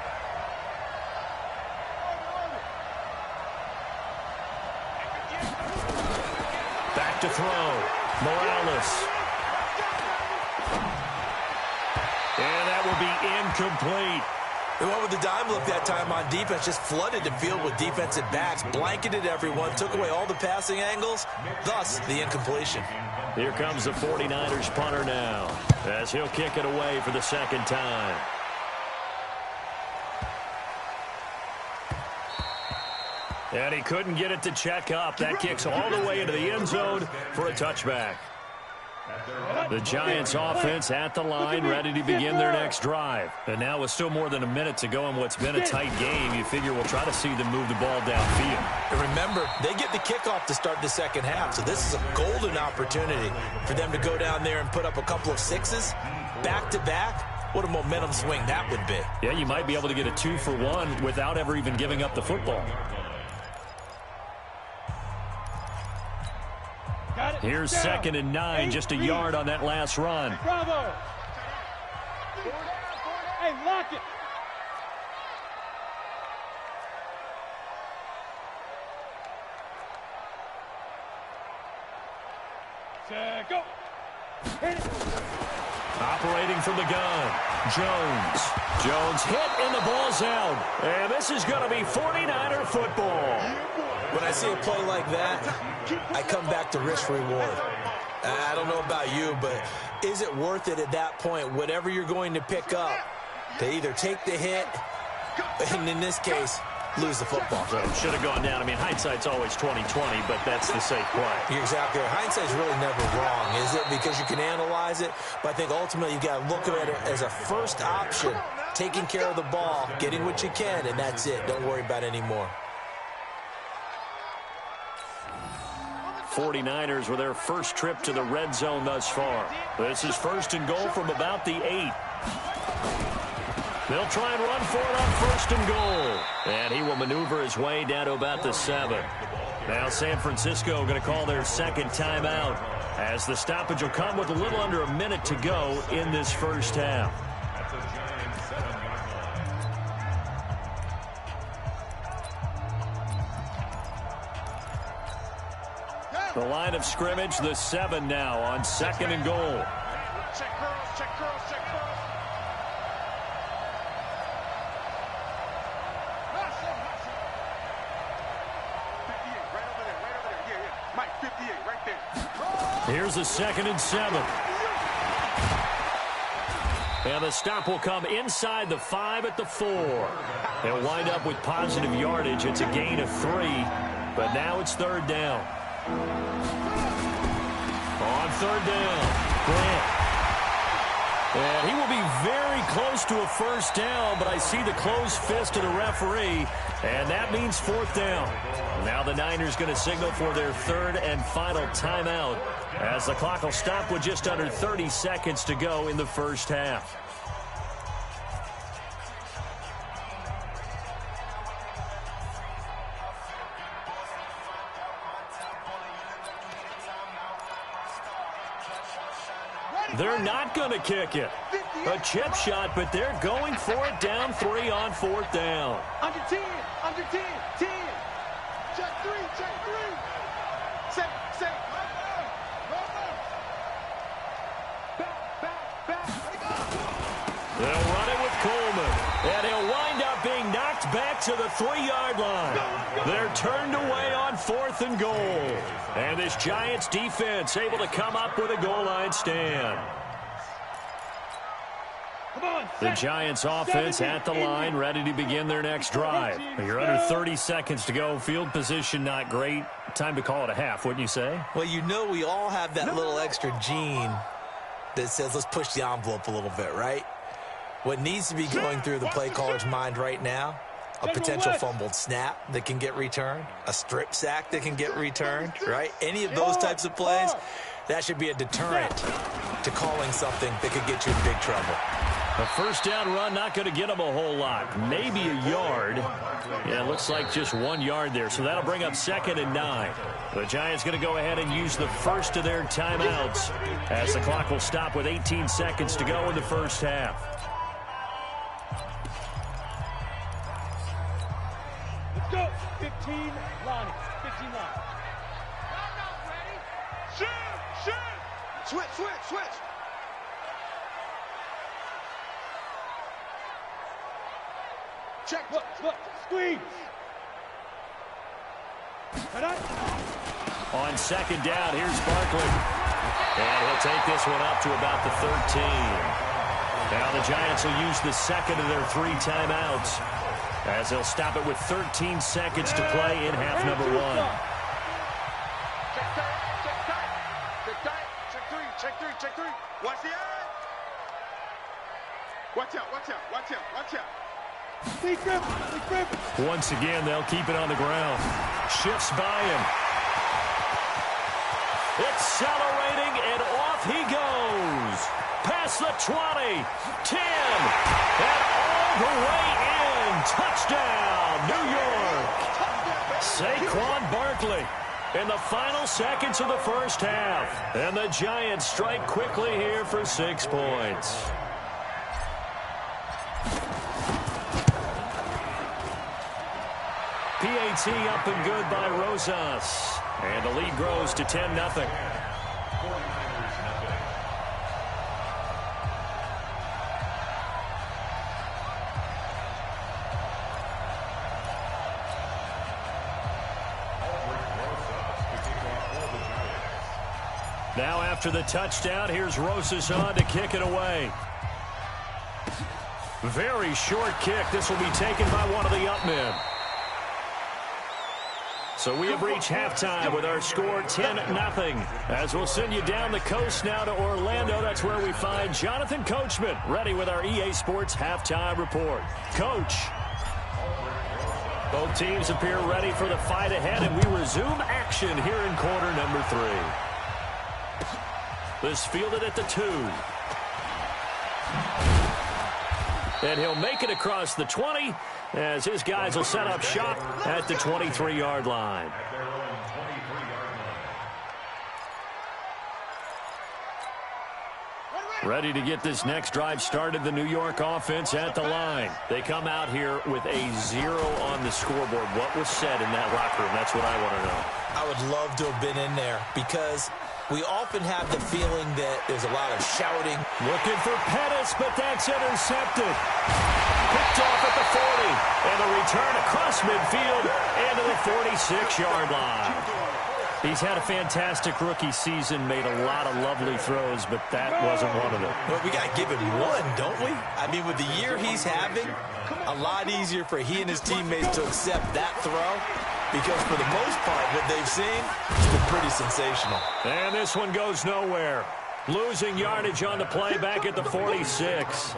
Back to throw. Morales. And that will be incomplete. They went with the dime look that time on defense, just flooded the field with defensive backs, blanketed everyone, took away all the passing angles, thus the incompletion. Here comes the 49ers punter now, as he'll kick it away for the second time. And he couldn't get it to check up. That kicks all the way into the end zone for a touchback. The Giants offense at the line, ready to begin their next drive. And now with still more than a minute to go in what's been a tight game, you figure we'll try to see them move the ball downfield. And remember, they get the kickoff to start the second half, so this is a golden opportunity for them to go down there and put up a couple of 6s back-to-back, what a momentum swing that would be. Yeah, you might be able to get a 2-for-1 without ever even giving up the football. Here's 2nd and 9, just a yard on that last run. Bravo. Hey, lock it. Go. Operating from the gun, Jones. Jones hit and the ball's out. And this is going to be 49er football. When I see a play like that, I come back to risk reward. I don't know about you, but is it worth it at that point, whatever you're going to pick up, to either take the hit, and in this case, lose the football? So it should have gone down. I mean, hindsight's always 20/20, but that's the safe play. You're exactly right. Hindsight's really never wrong, is it? Because you can analyze it, but I think ultimately you got to look at it as a first option, taking care of the ball, getting what you can, and that's it. Don't worry about any more. 49ers with their first trip to the red zone thus far. This is 1st and goal from about the 8. They'll try and run for it on 1st and goal. And he will maneuver his way down to about the 7. Now San Francisco going to call their 2nd timeout as the stoppage will come with a little under a minute to go in this first half. The line of scrimmage, the 7 now on 2nd and goal. Check curls, check curls, check curls. Here's a 2nd and 7. And the stop will come inside the 5 at the 4. They'll wind up with positive yardage. It's a gain of 3, but now it's 3rd down. On 3rd down, Grant. And he will be very close to a first down, but I see the closed fist of the referee, and that means 4th down. Now the Niners going to signal for their 3rd and final timeout as the clock will stop with just under 30 seconds to go in the first half. They're not going to kick it. A chip shot, but they're going for it down 3 on 4th down. Under 10, under 10, 10. Check 3, check 3. Set. Back. They'll run it with Coleman, and he'll wind up being knocked back to the 3-yard line. They're turned away on 4th and goal. And this Giants defense able to come up with a goal line stand. The Giants offense at the line, ready to begin their next drive. You're under 30 seconds to go. Field position not great. Time to call it a half, wouldn't you say? Well, you know we all have that little extra gene that says let's push the envelope a little bit, right? What needs to be going through the play caller's mind right now, a potential fumbled snap that can get returned, a strip sack that can get returned, right? Any of those types of plays, that should be a deterrent to calling something that could get you in big trouble. A first down run not going to get them a whole lot. Maybe a yard. Yeah, it looks like just 1 yard there. So that'll bring up 2nd and 9. The Giants going to go ahead and use the first of their timeouts as the clock will stop with 18 seconds to go in the first half. Let's go. 15 Lonnie. 15 Lonnie. Shoot. Switch. Check. Look. Squeeze. On 2nd down, here's Barkley. And he'll take this one up to about the 13. Now the Giants will use the 2nd of their 3 timeouts as they'll stop it with 13 seconds to play in half number 1. Check 3. Watch the eye. Watch out. Big grip. Once again, they'll keep it on the ground. Shifts by him. Accelerating, and off he goes. Pass across the 20, 10, and all the way in. Touchdown, New York. Saquon Barkley in the final seconds of the first half. And the Giants strike quickly here for 6 points. PAT up and good by Rosas. And the lead grows to 10-0. Now after the touchdown, here's Rosas on to kick it away. Very short kick. This will be taken by one of the up men. So we have reached halftime with our score 10-0. As we'll send you down the coast now to Orlando. That's where we find Jonathan Coachman ready with our EA Sports halftime report. Coach. Both teams appear ready for the fight ahead, and we resume action here in quarter number 3. This fielded at the 2. And he'll make it across the 20 as his guys will set up shop at the 23-yard line. Ready to get this next drive started, the New York offense at the line. They come out here with a 0 on the scoreboard. What was said in that locker room? That's what I want to know. I would love to have been in there because we often have the feeling that there's a lot of shouting. Looking for Pettis, but that's intercepted. Picked off at the 40. And a return across midfield into the 46-yard line. He's had a fantastic rookie season, made a lot of lovely throws, but that wasn't one of them. Well, we got to give him one, don't we? I mean, with the year he's having, a lot easier for he and his teammates to accept that throw. Because for the most part, what they've seen has been pretty sensational. And this one goes nowhere. Losing yardage on the play back at the 46.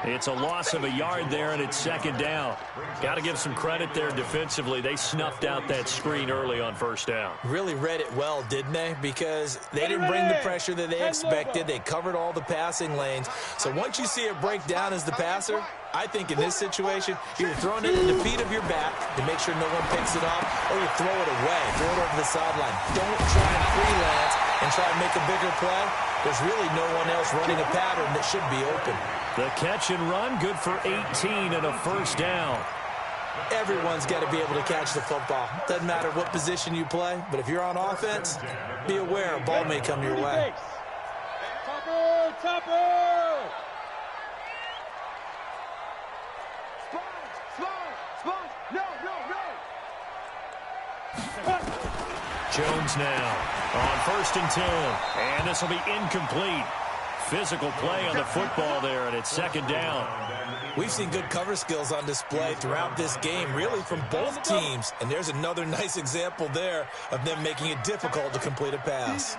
It's a loss of a yard there, and it's second down. Got to give some credit there defensively. They snuffed out that screen early on first down. Really read it well, didn't they? Because they didn't bring the pressure that they expected. They covered all the passing lanes. So once you see it break down as the passer, I think in this situation, you're throwing it in the feet of your back to make sure no one picks it up, or you throw it away, throw it over the sideline. Don't try and freelance and try and make a bigger play. There's really no one else running a pattern that should be open. The catch and run, good for 18 and a first down. Everyone's got to be able to catch the football. Doesn't matter what position you play, but if you're on offense, be aware a ball may come your way. Topper! Jones now on 1st and 10. And this will be incomplete. Physical play on the football there, and it's second down. We've seen good cover skills on display throughout this game, really from both teams. And there's another nice example there of them making it difficult to complete a pass.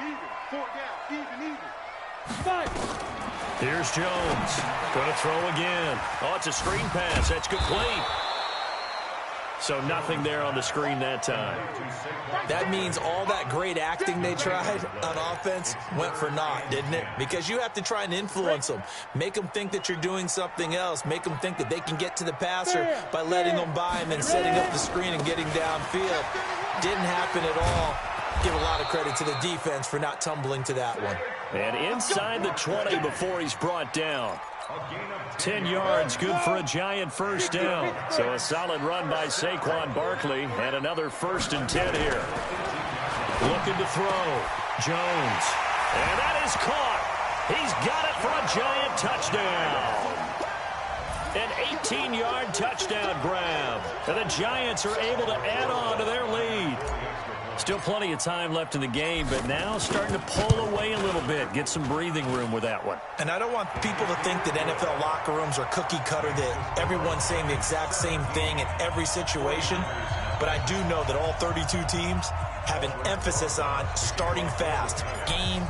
Here's Jones. Going to throw again. Oh, it's a screen pass. That's complete. So nothing there on the screen that time. That means all that great acting they tried on offense went for naught, didn't it? Because you have to try and influence them. Make them think that you're doing something else. Make them think that they can get to the passer by letting them by and then setting up the screen and getting downfield. Didn't happen at all. Give a lot of credit to the defense for not tumbling to that one. And inside the 20 before he's brought down. 10 yards, good for a Giant first down. So a solid run by Saquon Barkley, and another 1st and 10 here. Looking to throw. Jones. And that is caught. He's got it for a Giant touchdown. An 18-yard touchdown grab. And the Giants are able to add on to their lead. Still plenty of time left in the game, but now starting to pull away a little bit. Get some breathing room with that one. And I don't want people to think that NFL locker rooms are cookie cutter, that everyone's saying the exact same thing in every situation. But I do know that all 32 teams have an emphasis on starting fast. Game,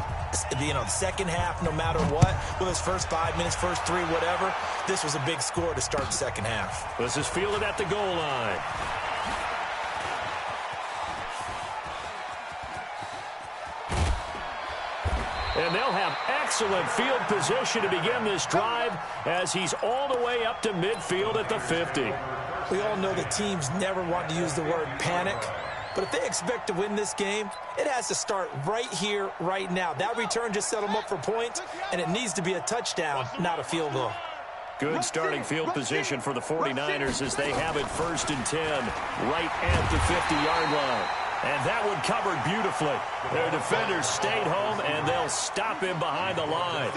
the second half, no matter what. Well, his first 5 minutes, first 3, whatever. This was a big score to start the second half. This is fielded at the goal line. And they'll have excellent field position to begin this drive as he's all the way up to midfield at the 50. We all know that teams never want to use the word panic, but if they expect to win this game, it has to start right here, right now. That return just set them up for points, and it needs to be a touchdown, not a field goal. Good starting field position for the 49ers as they have it 1st and 10 right at the 50-yard line. And that one covered beautifully. Their defenders stayed home, and they'll stop him behind the line.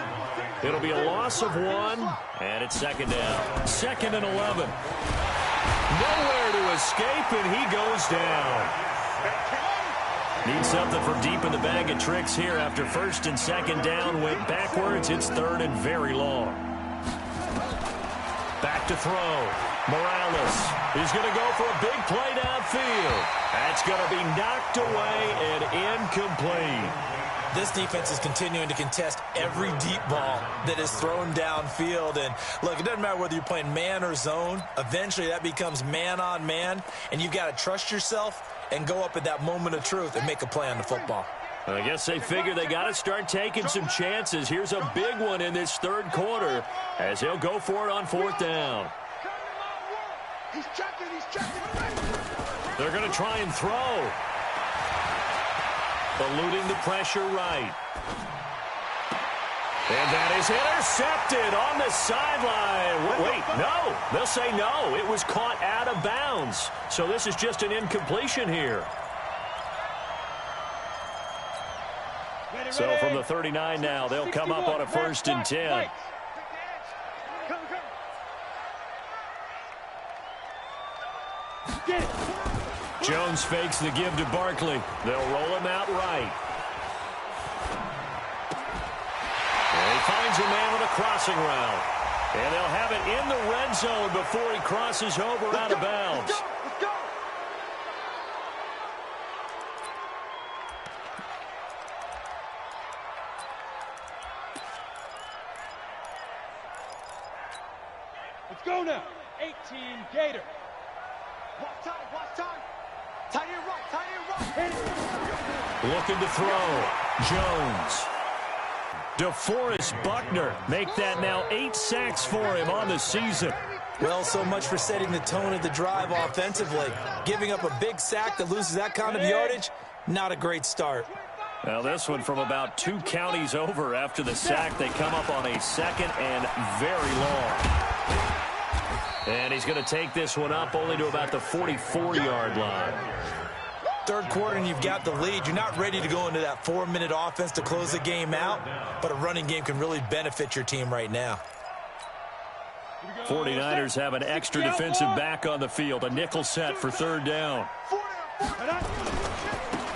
It'll be a loss of 1, and it's 2nd down. 2nd and 11. Nowhere to escape, and he goes down. Need something from deep in the bag of tricks here after 1st and 2nd down. Went backwards. It's 3rd and very long. Back to throw. Morales is going to go for a big play downfield. That's going to be knocked away and incomplete. This defense is continuing to contest every deep ball that is thrown downfield. And look, it doesn't matter whether you're playing man or zone. Eventually that becomes man on man, and you've got to trust yourself and go up at that moment of truth and make a play on the football. I guess they figure they got to start taking some chances. Here's a big one in this 3rd quarter as he'll go for it on 4th down. He's checking. They're going to try and throw. Eluding the pressure right. And that is intercepted on the sideline. Wait, no. They'll say no. It was caught out of bounds. So this is just an incompletion here. So from the 39 now, they'll come up on a 1st and 10. Jones fakes the give to Barkley. They'll roll him out right. And he finds a man with a crossing route. And they'll have it in the red zone before he crosses over out of bounds. Let's go now. 18 Gator. Watch time. Tight end right. Looking to throw. Jones. DeForest Buckner make that now 8 sacks for him on the season. Well, so much for setting the tone of the drive offensively. Giving up a big sack that loses that kind of yardage, not a great start. Now this one from about 2 counties over after the sack. They come up on a 2nd and very long. And he's going to take this one up only to about the 44-yard line. 3rd quarter and you've got the lead. You're not ready to go into that 4-minute offense to close the game out, but a running game can really benefit your team right now. 49ers have an extra defensive back on the field. A nickel set for 3rd down.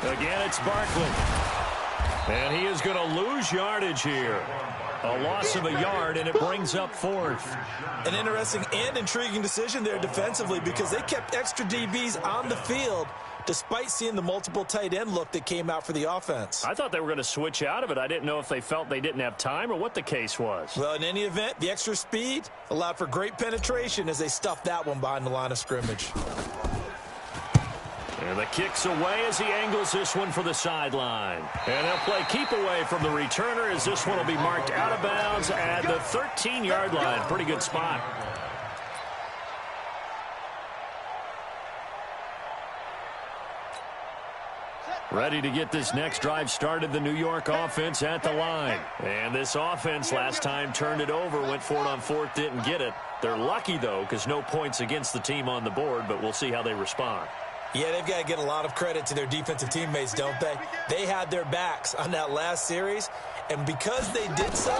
Again, it's Barkley. And he is going to lose yardage here. A loss of a yard, and it brings up 4th. An interesting and intriguing decision there defensively because they kept extra DBs on the field despite seeing the multiple tight end look that came out for the offense. I thought they were going to switch out of it. I didn't know if they felt they didn't have time or what the case was. Well, in any event, the extra speed allowed for great penetration as they stuffed that one behind the line of scrimmage. And the kick's away as he angles this one for the sideline. And they'll play keep away from the returner as this one will be marked out of bounds at the 13-yard line. Pretty good spot. Ready to get this next drive started, the New York offense at the line. And this offense last time turned it over, went for it on 4th, didn't get it. They're lucky, though, because no points against the team on the board, but we'll see how they respond. Yeah, they've got to get a lot of credit to their defensive teammates, don't they? They had their backs on that last series, and because they did so,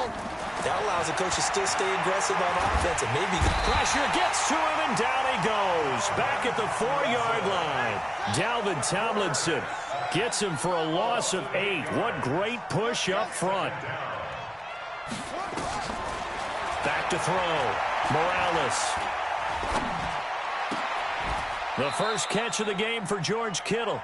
that allows the coach to still stay aggressive on offense and maybe pressure gets to him, and down he goes. Back at the 4-yard line. Dalvin Tomlinson gets him for a loss of 8. What great push up front. Back to throw. Morales. The first catch of the game for George Kittle.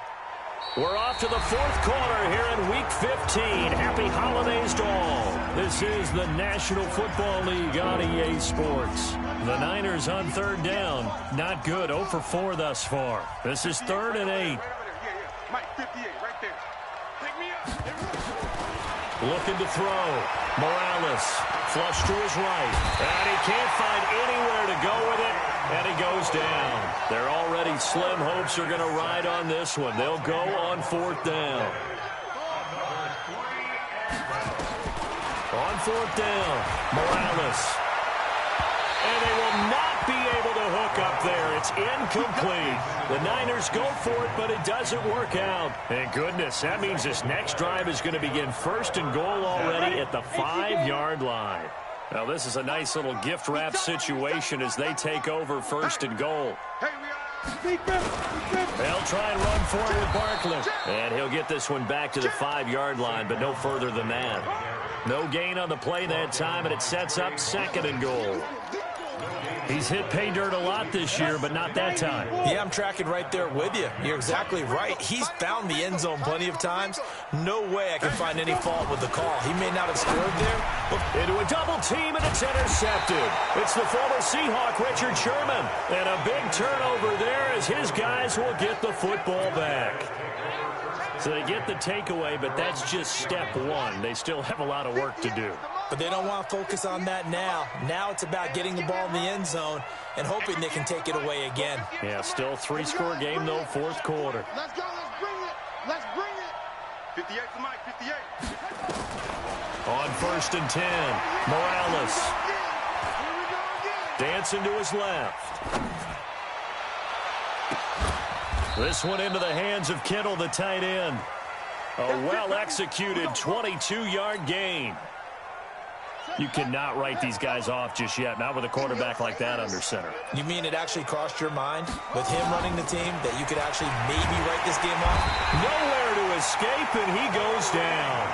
We're off to the 4th quarter here in Week 15. Happy holidays to all. This is the National Football League on EA Sports. The Niners on 3rd down. Not good. 0 for 4 thus far. This is 3rd and 8. Mike, 58, right there. Pick me up. looking to throw. Morales, flush to his right. And he can't find anywhere to go with it. And he goes down. Their already slim hopes are going to ride on this one. They'll go on 4th down. On 4th down, Morales. And they will not be able to hook up there. It's incomplete. The Niners go for it, but it doesn't work out. And goodness, that means this next drive is going to begin 1st and goal already at the 5-yard line. Now, this is a nice little gift-wrap situation as they take over 1st and goal. They'll try and run for it with Barkley. And he'll get this one back to the 5-yard line, but no further than that. No gain on the play that time, and it sets up 2nd and goal. He's hit pay dirt a lot this year, but not that time. Yeah, I'm tracking right there with you. You're exactly right. He's found the end zone plenty of times. No way I can find any fault with the call. He may not have scored there. Into a double team, and it's intercepted. It's the former Seahawk, Richard Sherman. And a big turnover there as his guys will get the football back. So they get the takeaway, but that's just step one. They still have a lot of work to do. But they don't want to focus on that now. Now it's about getting the ball in the end zone and hoping they can take it away again. Yeah, still 3-score game, though, 4th quarter. Let's go. Let's bring it. Let's bring it. 58 to Mike, 58. On 1st and 10, Morales. Dancing to his left. This one into the hands of Kittle, the tight end. A well-executed 22-yard gain. You cannot write these guys off just yet, not with a quarterback like that under center. You mean it actually crossed your mind with him running the team that you could actually maybe write this game off? Nowhere to escape, and he goes down.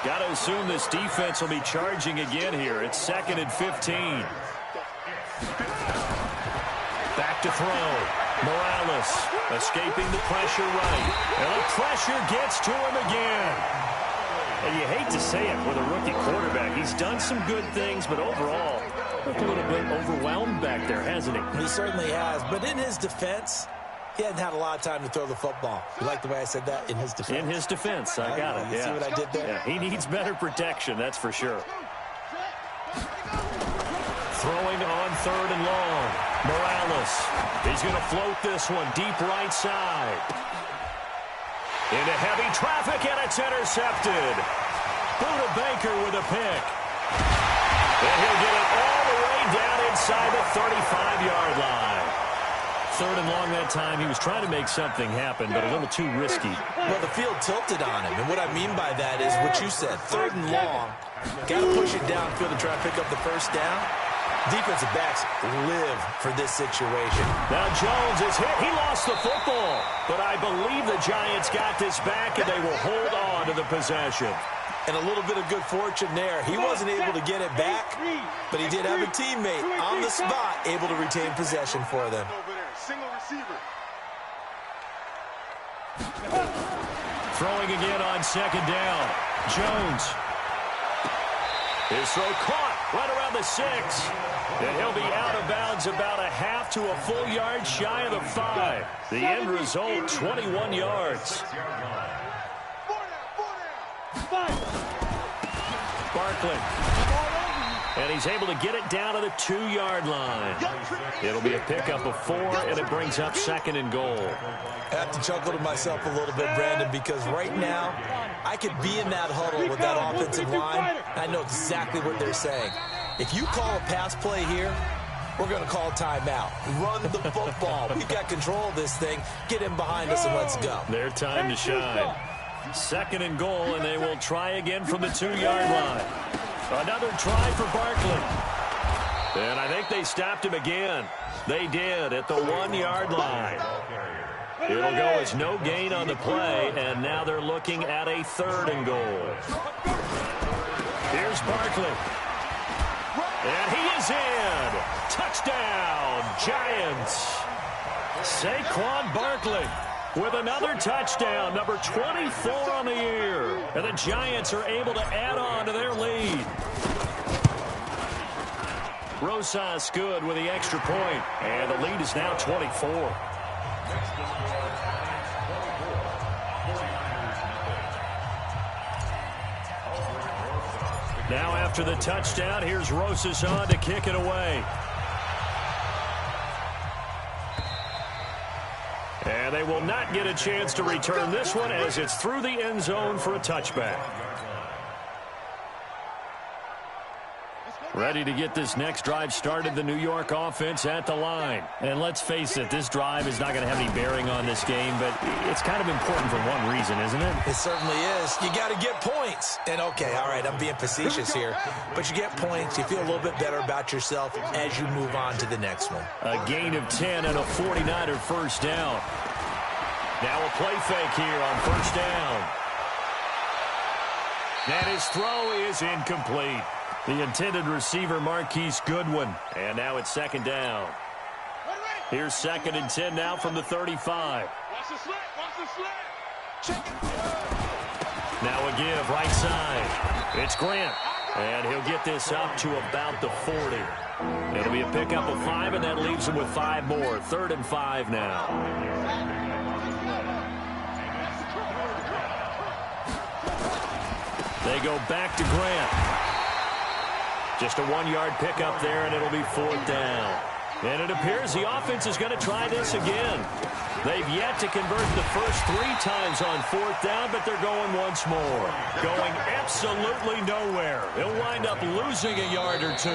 Got to assume this defense will be charging again here. It's 2nd and 15. Back to throw. Morales escaping the pressure right. And the pressure gets to him again. And you hate to say it with a rookie quarterback. He's done some good things, but overall, looked a little bit overwhelmed back there, hasn't he? He certainly has. But in his defense, he hadn't had a lot of time to throw the football. You like the way I said that? In his defense. In his defense. I got it. You see what I did there? Yeah, he needs better protection, that's for sure. Throwing on 3rd and long. Morales. He's going to float this one deep right side. Into heavy traffic, and it's intercepted. Buda Baker with a pick. And he'll get it all the way down inside the 35-yard line. 3rd and long that time. He was trying to make something happen, but a little too risky. Well, the field tilted on him, and what I mean by that is what you said. 3rd and long. Got to push it downfield to try to pick up the 1st down. Defensive backs live for this situation. Now Jones is hit. He lost the football. But I believe the Giants got this back, and they will hold on to the possession. And a little bit of good fortune there. He wasn't able to get it back, but he did have a teammate on the spot able to retain possession for them. Single receiver. Throwing again on 2nd down. Jones. His throw caught right around the 6. And he'll be out of bounds about a half to a full yard shy of the 5. The end result, 21 yards. Barkley. And he's able to get it down to the 2-yard line. It'll be a pickup of 4, and it brings up 2nd and goal. I have to chuckle to myself a little bit, Brandon, because right now I could be in that huddle with that offensive line. I know exactly what they're saying. If you call a pass play here, we're going to call timeout. Run the football. We've got control of this thing. Get him behind us and let's go. Their time to shine. 2nd and goal, and they will try again from the 2-yard line. Another try for Barkley. And I think they stopped him again. They did at the 1-yard line. It'll go as no gain on the play, and now they're looking at a 3rd and goal. Here's Barkley. And he is in. Touchdown, Giants. Saquon Barkley with another touchdown, number 24 on the year. And the Giants are able to add on to their lead. Rosas good with the extra point, and the lead is now 24. Now after the touchdown, here's Rosas on to kick it away. And they will not get a chance to return this one as it's through the end zone for a touchback. Ready to get this next drive started, the New York offense at the line. And let's face it, this drive is not going to have any bearing on this game, but it's kind of important for one reason, isn't it? It certainly is. You got to get points. And, okay, all right, I'm being facetious here, but you get points. You feel a little bit better about yourself as you move on to the next one. A gain of 10 and a 49er first down. Now a play fake here on first down. And his throw is incomplete. The intended receiver, Marquise Goodwin. And now it's second down. Here's 2nd and 10 now from the 35. Watch the slant. Watch the slant. Now a give, right side. It's Grant. And he'll get this up to about the 40. It'll be a pickup of 5, and that leaves him with 5 more. 3rd and 5 now. They go back to Grant. Just a 1-yard pickup there, and it'll be 4th down. And it appears the offense is going to try this again. They've yet to convert the first 3 times on 4th down, but they're going once more. Going absolutely nowhere. They'll wind up losing a yard or 2.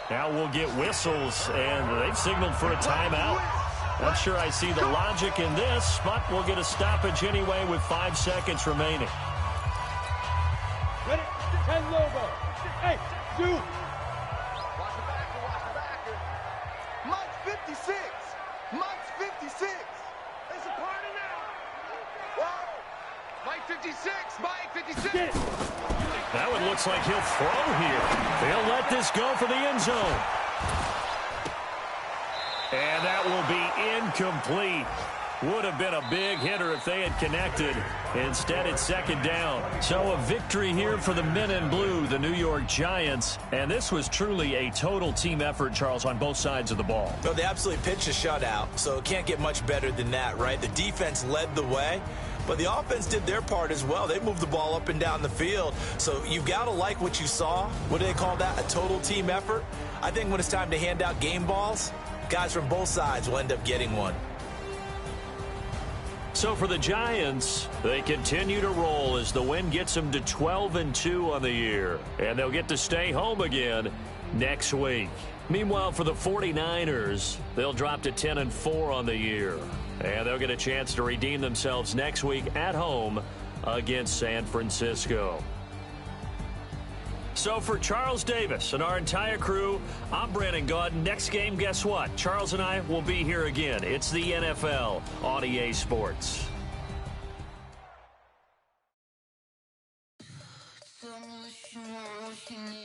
Now we'll get whistles, and they've signaled for a timeout. Not sure I see the logic in this, but we'll get a stoppage anyway with 5 seconds remaining. Ready? 10 logo. Hey, 2. Watch the backer, watch the backer. Mike's 56. Mike's 56. It's a party now. Whoa. Mike 56. Mike 56. That one looks like he'll throw here. They'll let this go for the end zone. And that will be incomplete. Would have been a big hitter if they had connected. Instead, it's 2nd down. So a victory here for the men in blue, the New York Giants. And this was truly a total team effort, Charles, on both sides of the ball. Well, they absolutely pitched a shutout, so it can't get much better than that, right? The defense led the way, but the offense did their part as well. They moved the ball up and down the field. So you've got to like what you saw. What do they call that? A total team effort? I think when it's time to hand out game balls, guys from both sides will end up getting one. So for the Giants, they continue to roll as the win gets them to 12-2 on the year. And they'll get to stay home again next week. Meanwhile, for the 49ers, they'll drop to 10-4 on the year. And they'll get a chance to redeem themselves next week at home against San Francisco. So for Charles Davis and our entire crew, I'm Brandon Gaudin. Next game, guess what? Charles and I will be here again. It's the NFL on EA Sports. Tell me what you want, what you need.